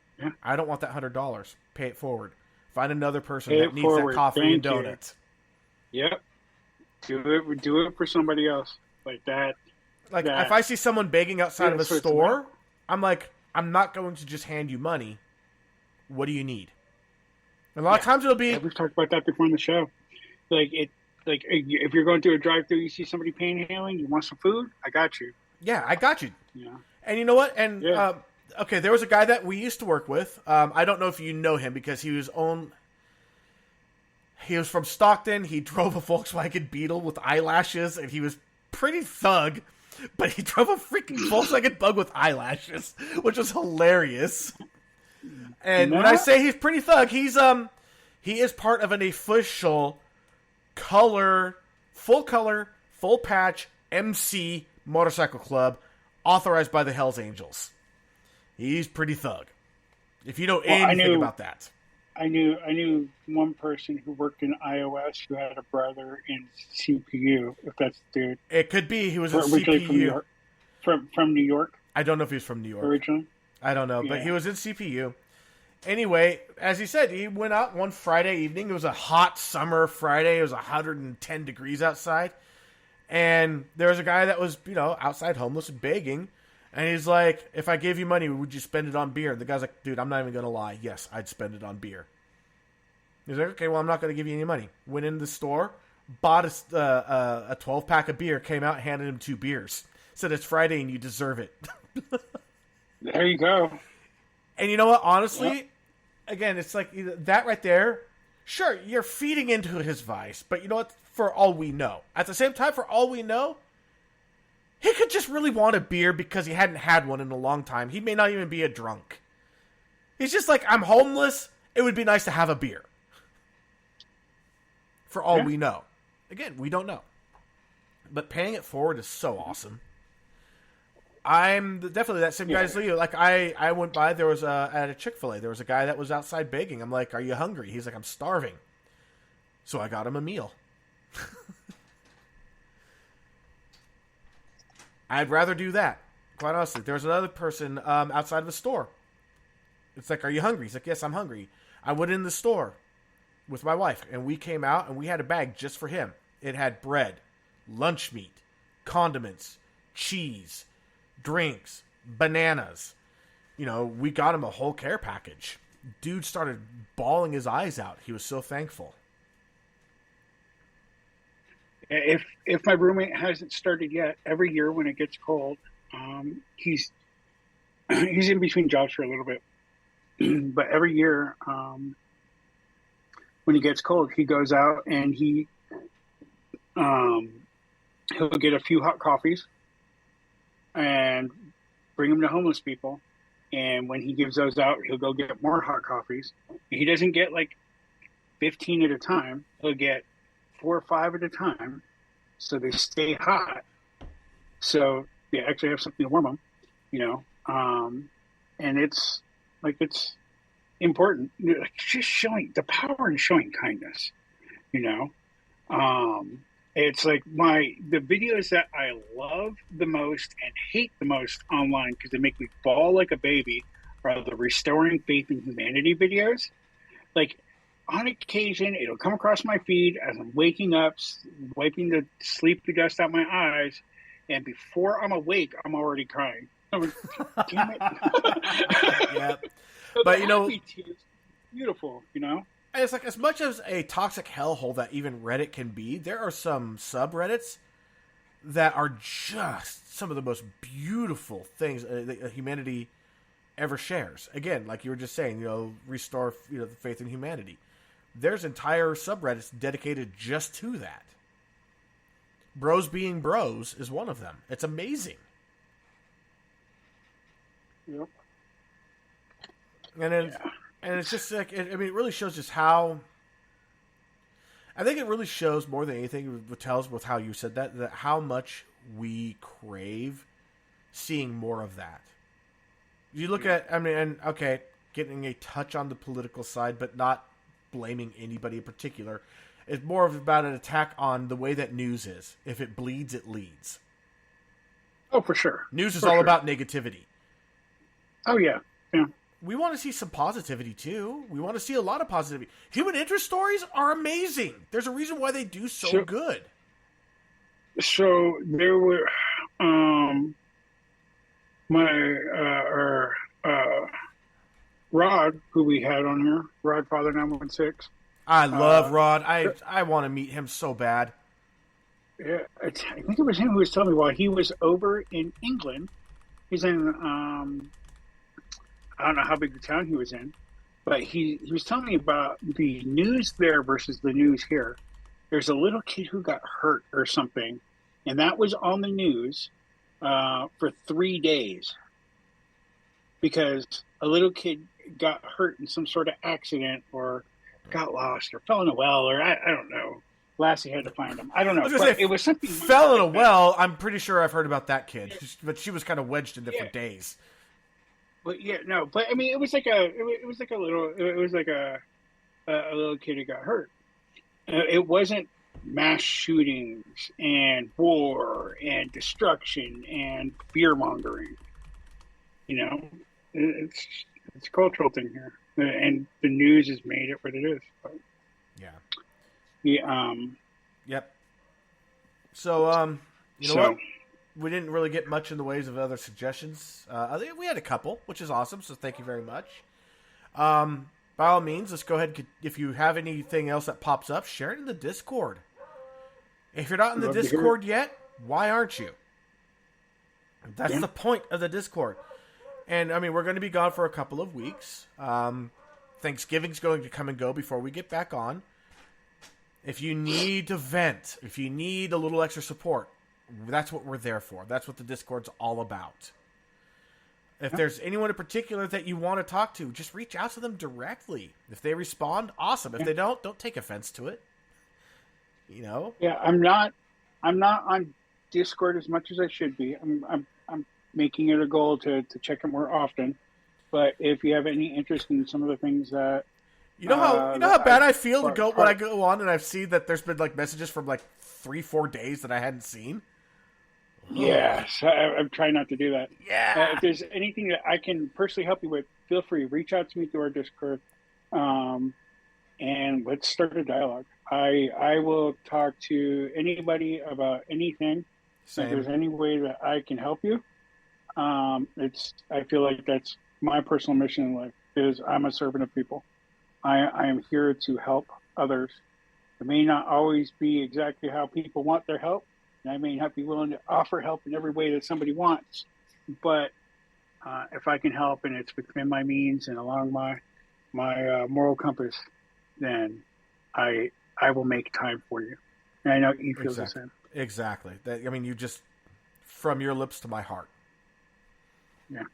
I don't want that $100. Pay it forward. Find another person that needs that coffee and donuts. Yep. Do it for somebody else like that. Like, if I see someone begging outside of a store, I'm like, I'm not going to just hand you money. What do you need? And a lot of times it'll be... Yeah, we've talked about that before on the show. If you're going through a drive-thru, you see somebody panhandling, you want some food? I got you. Yeah, I got you. Yeah. And you know what? And, okay, there was a guy that we used to work with. I don't know if you know him because he was from Stockton. He drove a Volkswagen Beetle with eyelashes, and he was pretty thug. But he drove a freaking Volkswagen Bug with eyelashes, which was hilarious. And when I say he's pretty thug, he is part of an official full color, full patch MC motorcycle club authorized by the Hells Angels. He's pretty thug. If you know anything about that. I knew one person who worked in iOS who had a brother in CPU, if that's the dude. It could be. He was in CPU. From New York? I don't know if he was from New York. Originally? I don't know, but he was in CPU. Anyway, as he said, he went out one Friday evening. It was a hot summer Friday. It was 110 degrees outside. And there was a guy that was, outside homeless and begging. And he's like, if I gave you money, would you spend it on beer? And the guy's like, dude, I'm not even going to lie. Yes, I'd spend it on beer. He's like, okay, well, I'm not going to give you any money. Went in the store, bought a 12-pack of beer, came out, handed him 2 beers. Said, it's Friday and you deserve it. There you go. And you know what? Honestly, again, it's like that right there. Sure, you're feeding into his vice. But you know what? For all we know. At the same time, for all we know, he could just really want a beer because he hadn't had one in a long time. He may not even be a drunk. He's just like, I'm homeless. It would be nice to have a beer. For all we know. Again, we don't know. But paying it forward is so awesome. I'm definitely that same guy as you. Like, I went by, there was at a Chick-fil-A, there was a guy that was outside begging. I'm like, are you hungry? He's like, I'm starving. So I got him a meal. I'd rather do that, quite honestly. There was another person outside of the store. It's like, are you hungry? He's like, yes, I'm hungry. I went in the store with my wife, and we came out, and we had a bag just for him. It had bread, lunch meat, condiments, cheese, drinks, bananas. You know, we got him a whole care package. Dude started bawling his eyes out. He was so thankful. If my roommate hasn't started yet, every year when it gets cold, he's in between jobs for a little bit. But every year, when it gets cold, he goes out and he'll get a few hot coffees and bring them to homeless people. And when he gives those out, he'll go get more hot coffees. He doesn't get like 15 at a time. He'll get 4 or 5 at a time, so they stay hot. So they actually have something to warm them, you know. And it's important, just showing the power in showing kindness, you know. It's like the videos that I love the most and hate the most online because they make me bawl like a baby are the restoring faith in humanity videos. Like, on occasion, it'll come across my feed as I'm waking up, wiping the sleepy dust out my eyes, and before I'm awake, I'm already crying. I'm like, damn it. Yeah. So but, you know, it's beautiful, you know? And it's like, as much as a toxic hellhole that even Reddit can be, there are some subreddits that are just some of the most beautiful things that humanity ever shares. Again, like you were just saying, you know, restore, you know, the faith in humanity. There's entire subreddits dedicated just to that. Bros Being Bros is one of them. It's amazing. Yep. And it's just like, it really shows just how. I think it really shows more than anything. It tells with how you said that how much we crave seeing more of that. You look at, getting a touch on the political side, but not blaming anybody in particular. It's more about an attack on the way that news is. If it bleeds, it leads. Oh, for sure. News is all about negativity. Oh, yeah. Yeah. We want to see some positivity, too. We want to see a lot of positivity. Human interest stories are amazing. There's a reason why they do so good. So there were Rod, who we had on here, Rod Father 916. I love Rod. I want to meet him so bad. Yeah, I think it was him who was telling me while he was over in England. He's in I don't know how big the town he was in, but he was telling me about the news there versus the news here. There's a little kid who got hurt or something, and that was on the news for 3 days because a little kid got hurt in some sort of accident or got lost or fell in a well or I don't know. Lassie had to find him. I don't know. It was something. Fell in a well. I'm pretty sure I've heard about that kid, but she was kind of wedged in there for days. But yeah, no. But I mean, it was like a little kid who got hurt. It wasn't mass shootings and war and destruction and fear mongering. You know, it's a cultural thing here, and the news has made it what it is. But, yeah. Yeah. Yep. So, you know what? We didn't really get much in the ways of other suggestions. I think we had a couple, which is awesome. So thank you very much. By all means, let's go ahead. If you have anything else that pops up, share it in the Discord. If you're not in the Discord yet, why aren't you? That's the point of the Discord. And I mean, we're going to be gone for a couple of weeks. Thanksgiving's going to come and go before we get back on. If you need to vent, if you need a little extra support, that's what we're there for. That's what the Discord's all about. If there's anyone in particular that you want to talk to, just reach out to them directly. If they respond, awesome. If they don't take offense to it. You know? Yeah, I'm not on Discord as much as I should be. I'm making it a goal to check it more often. But if you have any interest in some of the things that you know how bad I feel to go when I go on and I've seen that there's been like messages from like 3-4 days that I hadn't seen. Yes, I'm trying not to do that. Yeah. If there's anything that I can personally help you with, feel free. Reach out to me through our Discord, and let's start a dialogue. I will talk to anybody about anything. Same. If there's any way that I can help you, I feel like that's my personal mission in life. Is I'm a servant of people. I am here to help others. It may not always be exactly how people want their help. And I may not be willing to offer help in every way that somebody wants, but if I can help and it's within my means and along my moral compass, then I will make time for you. And I know you feel the same. Exactly. You just, from your lips to my heart. Yeah.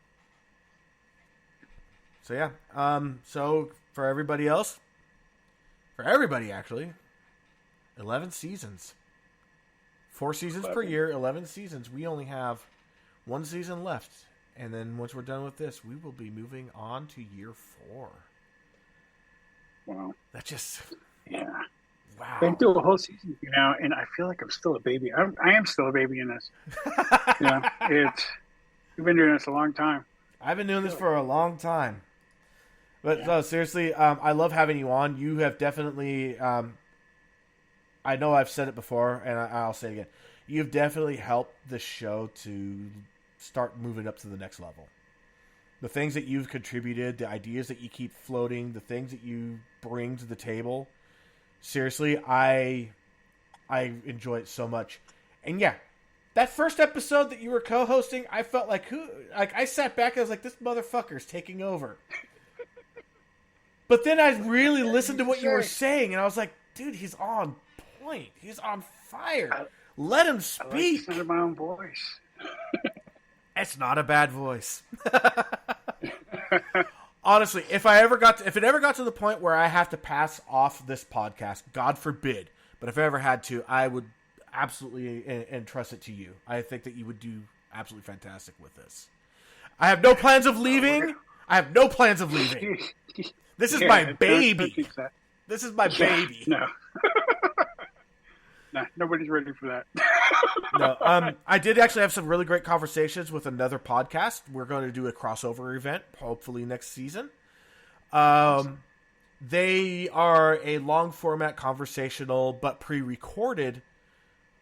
So yeah. So for everybody else, actually, 11 seasons. 4 seasons per year, 11 seasons. We only have 1 season left. And then once we're done with this, we will be moving on to year 4. Wow. That just... Yeah. Wow. Been through a whole season now, and I feel like I'm still a baby. I am still a baby in this. We've been doing this a long time. I've been doing this for a long time. But no, seriously, I love having you on. You have definitely... I know I've said it before, and I'll say it again. You've definitely helped the show to start moving up to the next level. The things that you've contributed, the ideas that you keep floating, the things that you bring to the table. Seriously, I enjoy it so much. And yeah, that first episode that you were co-hosting, I felt like I sat back and I was like, this motherfucker's taking over. But then I really listened to what you were saying, and I was like, dude, he's on point. He's on fire. Let him speak. I like the sound of my own voice. It's not a bad voice. Honestly, if it ever got to the point where I have to pass off this podcast, God forbid, but if I ever had to, I would absolutely entrust it to you. I think that you would do absolutely fantastic with this. I have no plans of leaving. This is my baby. This is my baby. No. No, nobody's ready for that. No, I did actually have some really great conversations with another podcast. We're going to do a crossover event, hopefully next season. They are a long format conversational but pre-recorded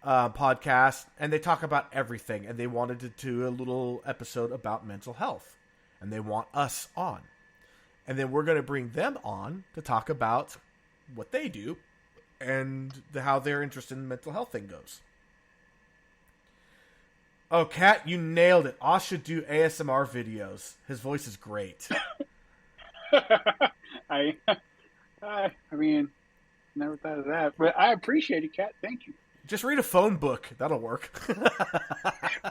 podcast, and they talk about everything. And they wanted to do a little episode about mental health, and they want us on. And then we're going to bring them on to talk about what they do and how their interest in the mental health thing goes. Oh, Kat, you nailed it. Oz should do ASMR videos. His voice is great. I mean, never thought of that, but I appreciate it, Kat. Thank you. Just read a phone book. That'll work.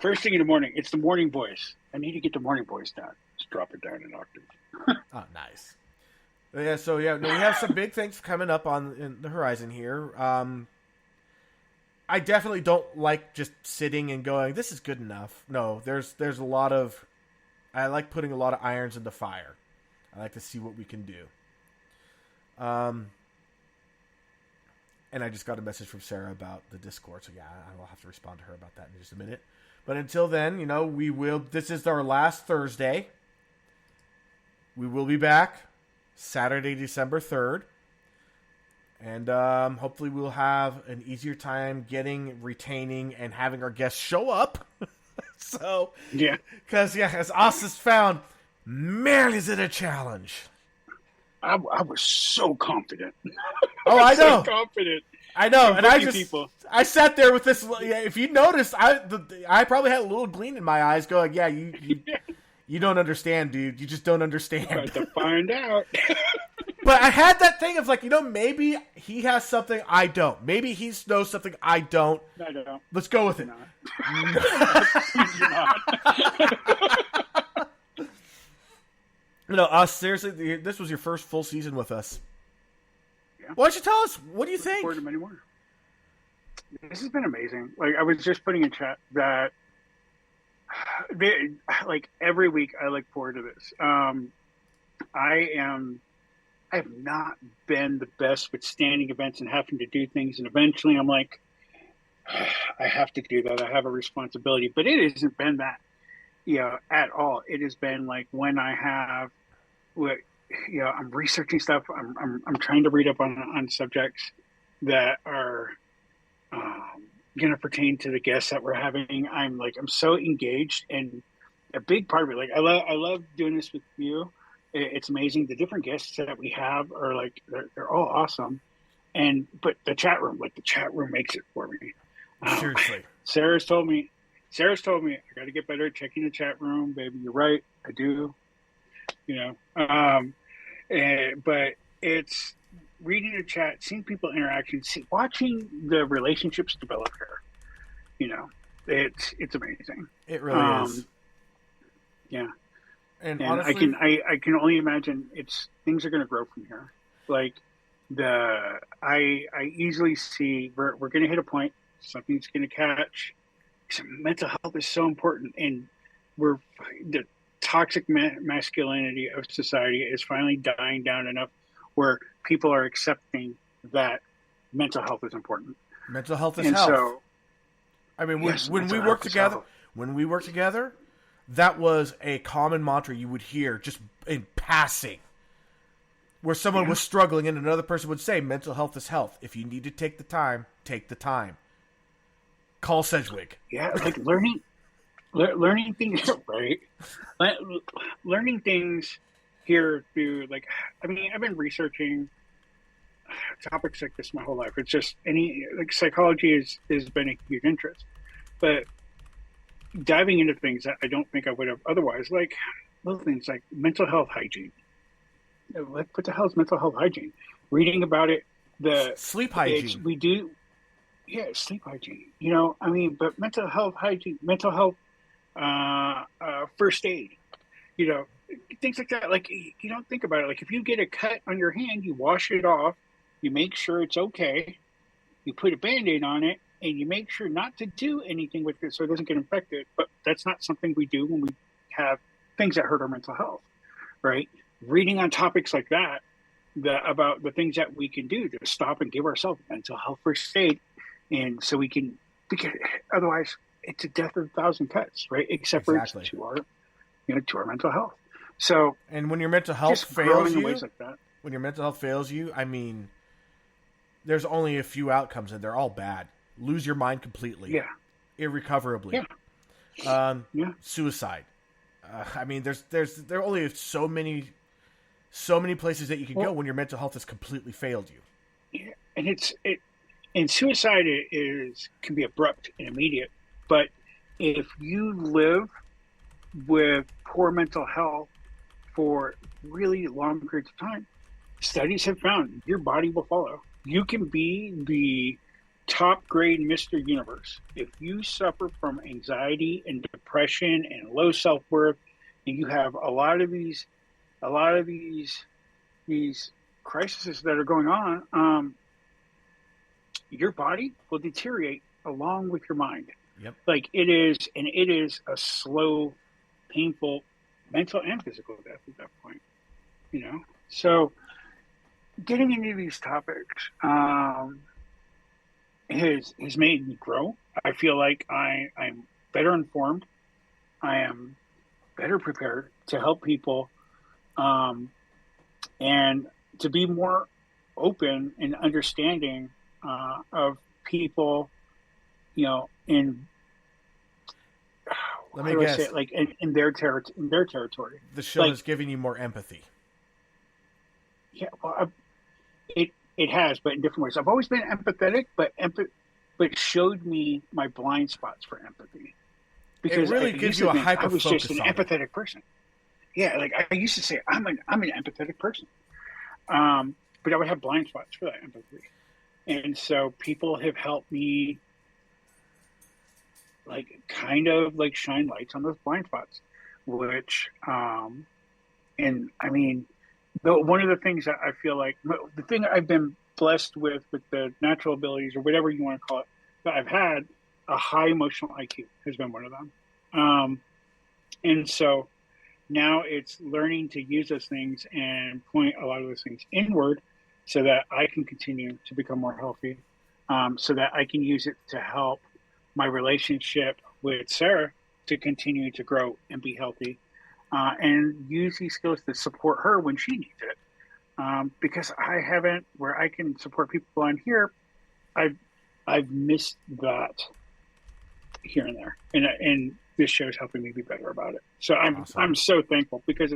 First thing in the morning. It's the morning voice. I need to get the morning voice down. Just drop it down an octave. Oh, nice. Yeah, so yeah, no, we have some big things coming up in the horizon here. I definitely don't like just sitting and going, this is good enough. No, there's a lot of... I like putting a lot of irons in the fire. I like to see what we can do. And I just got a message from Sarah about the Discord, so yeah, I will have to respond to her about that in just a minute. But until then, we will... This is our last Thursday. We will be back Saturday, December 3rd. And hopefully we'll have an easier time retaining, and having our guests show up. So, yeah. Because, yeah, as Austin's found, man, is it a challenge. I was so confident. Oh, I know. So confident. I know. And I sat there with this. Yeah, if you noticed, I probably had a little gleam in my eyes going, yeah, you don't understand, dude. You just don't understand. Got to find out. But I had that thing of like, maybe he has something I don't. Maybe he knows something I don't. I don't. Let's go with it. No, us seriously. This was your first full season with us. Yeah. Why don't you tell us? What do you think? Forward to many more. This has been amazing. Like I was just putting in chat that, like every week I look forward to this. I have not been the best with standing events and having to do things, and eventually I'm like, I have to do that. I have a responsibility, but it hasn't been that, at all. It has been like when I have, I'm researching stuff. I'm trying to read up on subjects that are going to pertain to the guests that we're having. I'm so engaged, and a big part of it, like I love doing this with you. It's amazing. The different guests that we have are like they're all awesome, but the chat room makes it for me. Seriously, Sarah's told me I got to get better at checking the chat room, baby. You're right, I do. But it's reading the chat, seeing people interaction, watching the relationships develop here. It's amazing. It really is. Yeah. And honestly, honestly, I can only imagine things are going to grow from here. Like I easily see we're going to hit a point, something's going to catch. Mental health is so important, and the toxic masculinity of society is finally dying down enough where people are accepting that mental health is important. Mental health is and health. So, I mean, yes, when we work together, that was a common mantra you would hear just in passing, where someone was struggling and another person would say, mental health is health. If you need to take the time, take the time. Call Sedgwick. Yeah, like learning things, right? Learning things here through, I've been researching topics like this my whole life. It's just psychology has been a huge interest, but diving into things that I don't think I would have otherwise, like little things like mental health hygiene. Like, what the hell is mental health hygiene? Reading about it, the sleep hygiene. We do, sleep hygiene. But mental health hygiene, mental health, first aid. Things like that. Like, you don't think about it. Like, if you get a cut on your hand, you wash it off, you make sure it's okay, you put a Band-Aid on it, and you make sure not to do anything with it so it doesn't get infected. But that's not something we do when we have things that hurt our mental health, right? Reading on topics like that, about the things that we can do to stop and give ourselves mental health first aid, and so because otherwise it's a death of 1,000 cuts, right? Except for it's to our mental health. So, and when your mental health fails you, I mean, there's only a few outcomes, and they're all bad. Lose your mind completely, irrecoverably. Suicide. I mean, there are only so many places that you can go when your mental health has completely failed you. Yeah, and suicide can be abrupt and immediate. But if you live with poor mental health for really long periods of time, studies have found your body will follow. You can be the top grade Mr. Universe. If you suffer from anxiety and depression and low self-worth, and you have a lot of these crises that are going on, your body will deteriorate along with your mind. Yep. Like it is a slow, painful mental and physical death at that point. So getting into these topics has made me grow. I feel like I'm better informed. I am better prepared to help people, and to be more open and understanding of people, in let me guess, in their territory. The show is giving you more empathy. Yeah, well, it has, but in different ways. I've always been empathetic, but showed me my blind spots for empathy. Because it really gives you a hyper focus. I was just an empathetic person. Yeah, like I used to say, I'm an empathetic person, but I would have blind spots for that empathy, and so people have helped me, kind of shine lights on those blind spots, which And I mean, one of the things that I feel like the thing I've been blessed with the natural abilities or whatever you want to call it that I've had, a high emotional IQ has been one of them. And so now it's learning to use those things and point a lot of those things inward so that I can continue to become more healthy, so that I can use it to help my relationship with Sarah to continue to grow and be healthy, and use these skills to support her when she needs it. Because I haven't, where I can support people on here, I've missed that here and there, and this show is helping me be better about it. So I'm so thankful because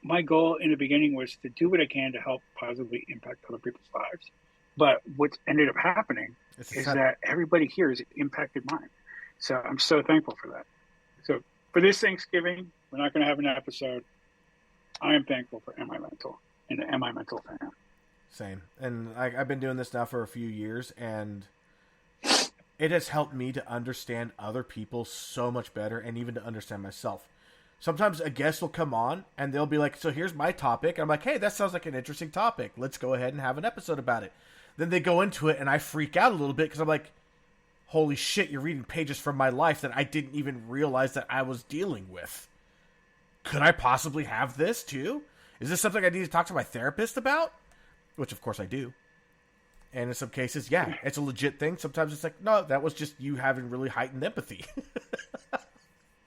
my goal in the beginning was to do what I can to help positively impact other people's lives. But what's ended up happening is that everybody here has impacted mine. So I'm so thankful for that. So for this Thanksgiving, we're not going to have an episode. I am thankful for MI Mental and the MI Mental fan. Same. And I've been doing this now for a few years, and it has helped me to understand other people so much better, and even to understand myself. Sometimes a guest will come on, and they'll be like, so here's my topic. I'm like, hey, that sounds like an interesting topic. Let's go ahead and have an episode about it. Then they go into it, and I freak out a little bit, because I'm like, holy shit, you're reading pages from my life that I didn't even realize that I was dealing with. Could I possibly have this, too? Is this something I need to talk to my therapist about? Which, of course, I do. And in some cases, yeah, it's a legit thing. Sometimes it's like, no, that was just you having really heightened empathy.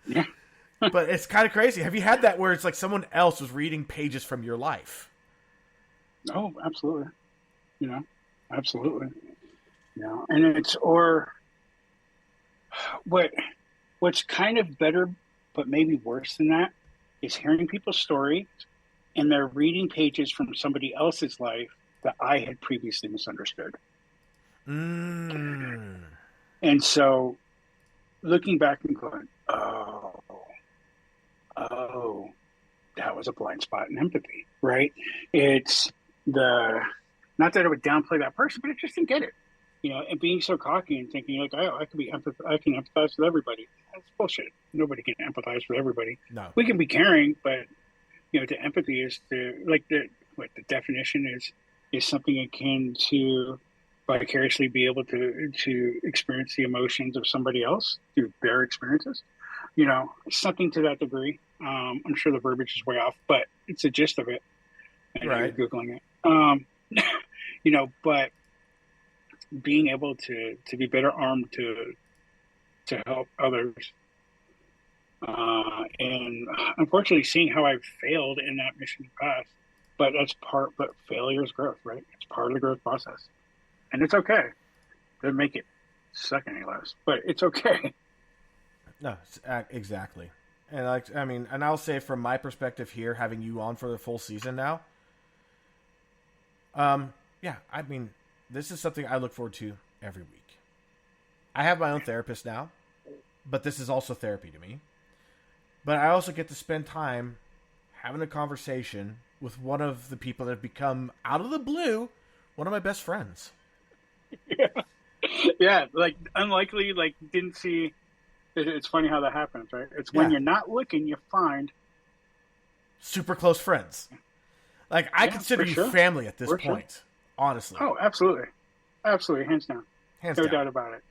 Yeah. But it's kind of crazy. Have you had that where it's like someone else was reading pages from your life? Oh, absolutely. Absolutely. And it's, or what's kind of better, but maybe worse than that, is hearing people's stories and they're reading pages from somebody else's life that I had previously misunderstood. Mm. And so looking back and going, that was a blind spot in empathy, right? It's not that I would downplay that person, but I just didn't get it. And being so cocky and thinking like, oh, I can empathize with everybody. That's bullshit. Nobody can empathize with everybody. No. We can be caring, but the empathy is the definition is something akin to vicariously be able to experience the emotions of somebody else through their experiences. Something to that degree. I'm sure the verbiage is way off, but it's the gist of it. And right. You're Googling it. But being able to be better armed to help others. And unfortunately seeing how I've failed in that mission in the past, but failure is growth, right? It's part of the growth process. And it's okay. Doesn't make it suck any less, but it's okay. No, exactly. And and I'll say from my perspective here, having you on for the full season now, this is something I look forward to every week. I have my own therapist now, but this is also therapy to me. But I also get to spend time having a conversation with one of the people that have become, out of the blue, one of my best friends. Yeah, like unlikely, like didn't see. It's funny how that happens, right? It's when you're not looking, you find super close friends. Like I consider you family at this point, honestly. Oh, absolutely, hands down, no doubt about it.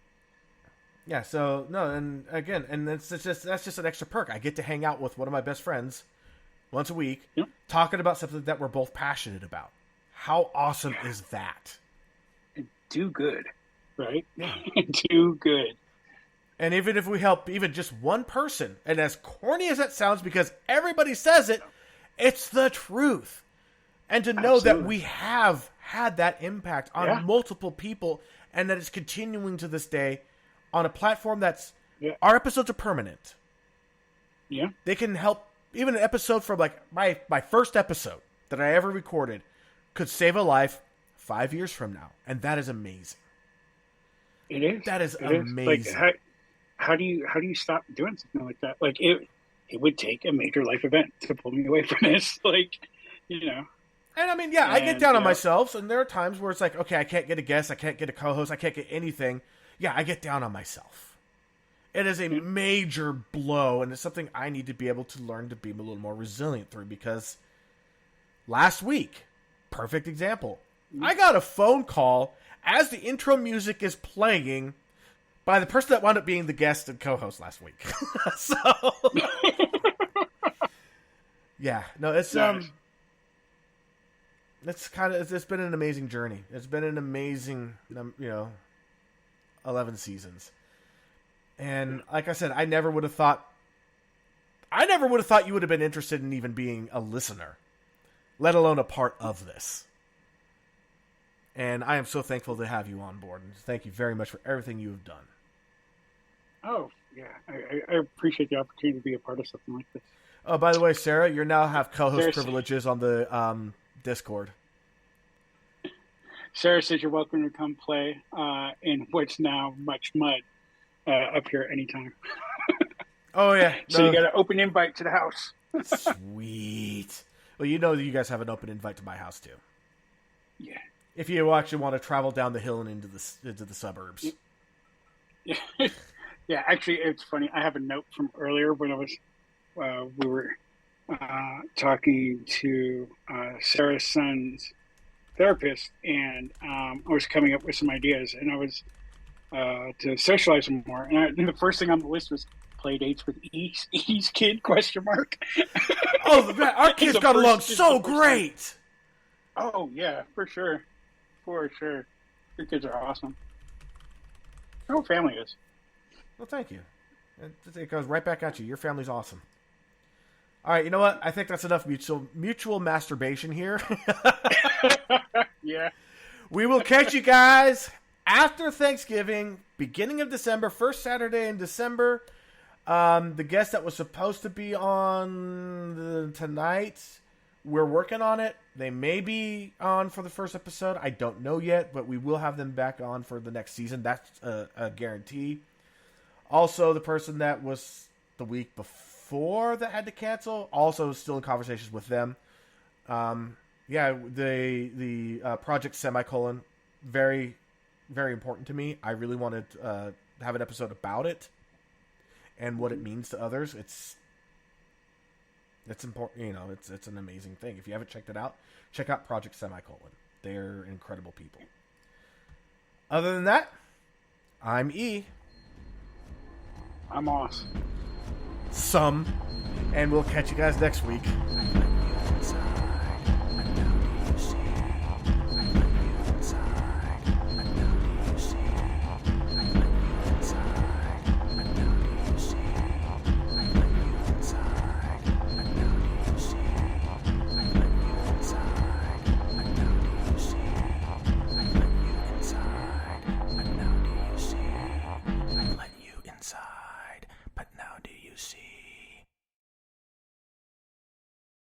Yeah. So no, and again, and that's just an extra perk. I get to hang out with one of my best friends once a week, talking about something that we're both passionate about. How awesome is that? Do good, right? Yeah. Do good. And even if we help even just one person, and as corny as that sounds, because everybody says it, it's the truth. And to know that we have had that impact on multiple people, and that it's continuing to this day on a platform that's our episodes are permanent. Yeah. They can help. Even an episode from like my first episode that I ever recorded could save a life 5 years from now. And that is amazing. It is. That is amazing. Like, how do you stop doing something like that? Like it would take a major life event to pull me away from this. Like, And I get down on myself, and there are times where it's like, okay, I can't get a guest, I can't get a co-host, I can't get anything. Yeah, I get down on myself. It is a major blow, and it's something I need to be able to learn to be a little more resilient through, because last week, perfect example, I got a phone call as the intro music is playing by the person that wound up being the guest and co-host last week. So, yeah, no, it's Nice. it's been an amazing journey. It's been an amazing, 11 seasons. And like I said, I never would have thought you would have been interested in even being a listener, let alone a part of this. And I am so thankful to have you on board. And thank you very much for everything you have done. Oh, yeah. I appreciate the opportunity to be a part of something like this. Oh, by the way, Sarah, you now have co-host Sarah, privileges on the Discord. Sarah says you're welcome to come play in what's now much mud up here anytime. Oh, yeah. So you got an open invite to the house. Sweet. Well, you know that you guys have an open invite to my house, too. Yeah. If you actually want to travel down the hill and into the suburbs. Yeah. Yeah, actually, it's funny. I have a note from earlier when we were talking to Sarah's son's therapist, and I was coming up with some ideas, and I was to socialize some more. And the first thing on the list was play dates with E's kid ? Oh, our kids got along so great. Oh yeah, for sure. For sure. Your kids are awesome. Your whole family is. Well, thank you. It goes right back at you. Your family's awesome. All right, you know what? I think that's enough mutual masturbation here. Yeah. We will catch you guys after Thanksgiving, beginning of December, first Saturday in December. The guest that was supposed to be on tonight, we're working on it. They may be on for the first episode. I don't know yet, but we will have them back on for the next season. That's a guarantee. Also, the person that was the week before that had to cancel, also still in conversations with them. Yeah, the Project Semicolon, very, very important to me. I really wanted to have an episode about it and what it means to others. It's important, it's an amazing thing. If you haven't checked it out, check out Project Semicolon. They're incredible people. Other than that, I'm E. I'm awesome. And we'll catch you guys next week.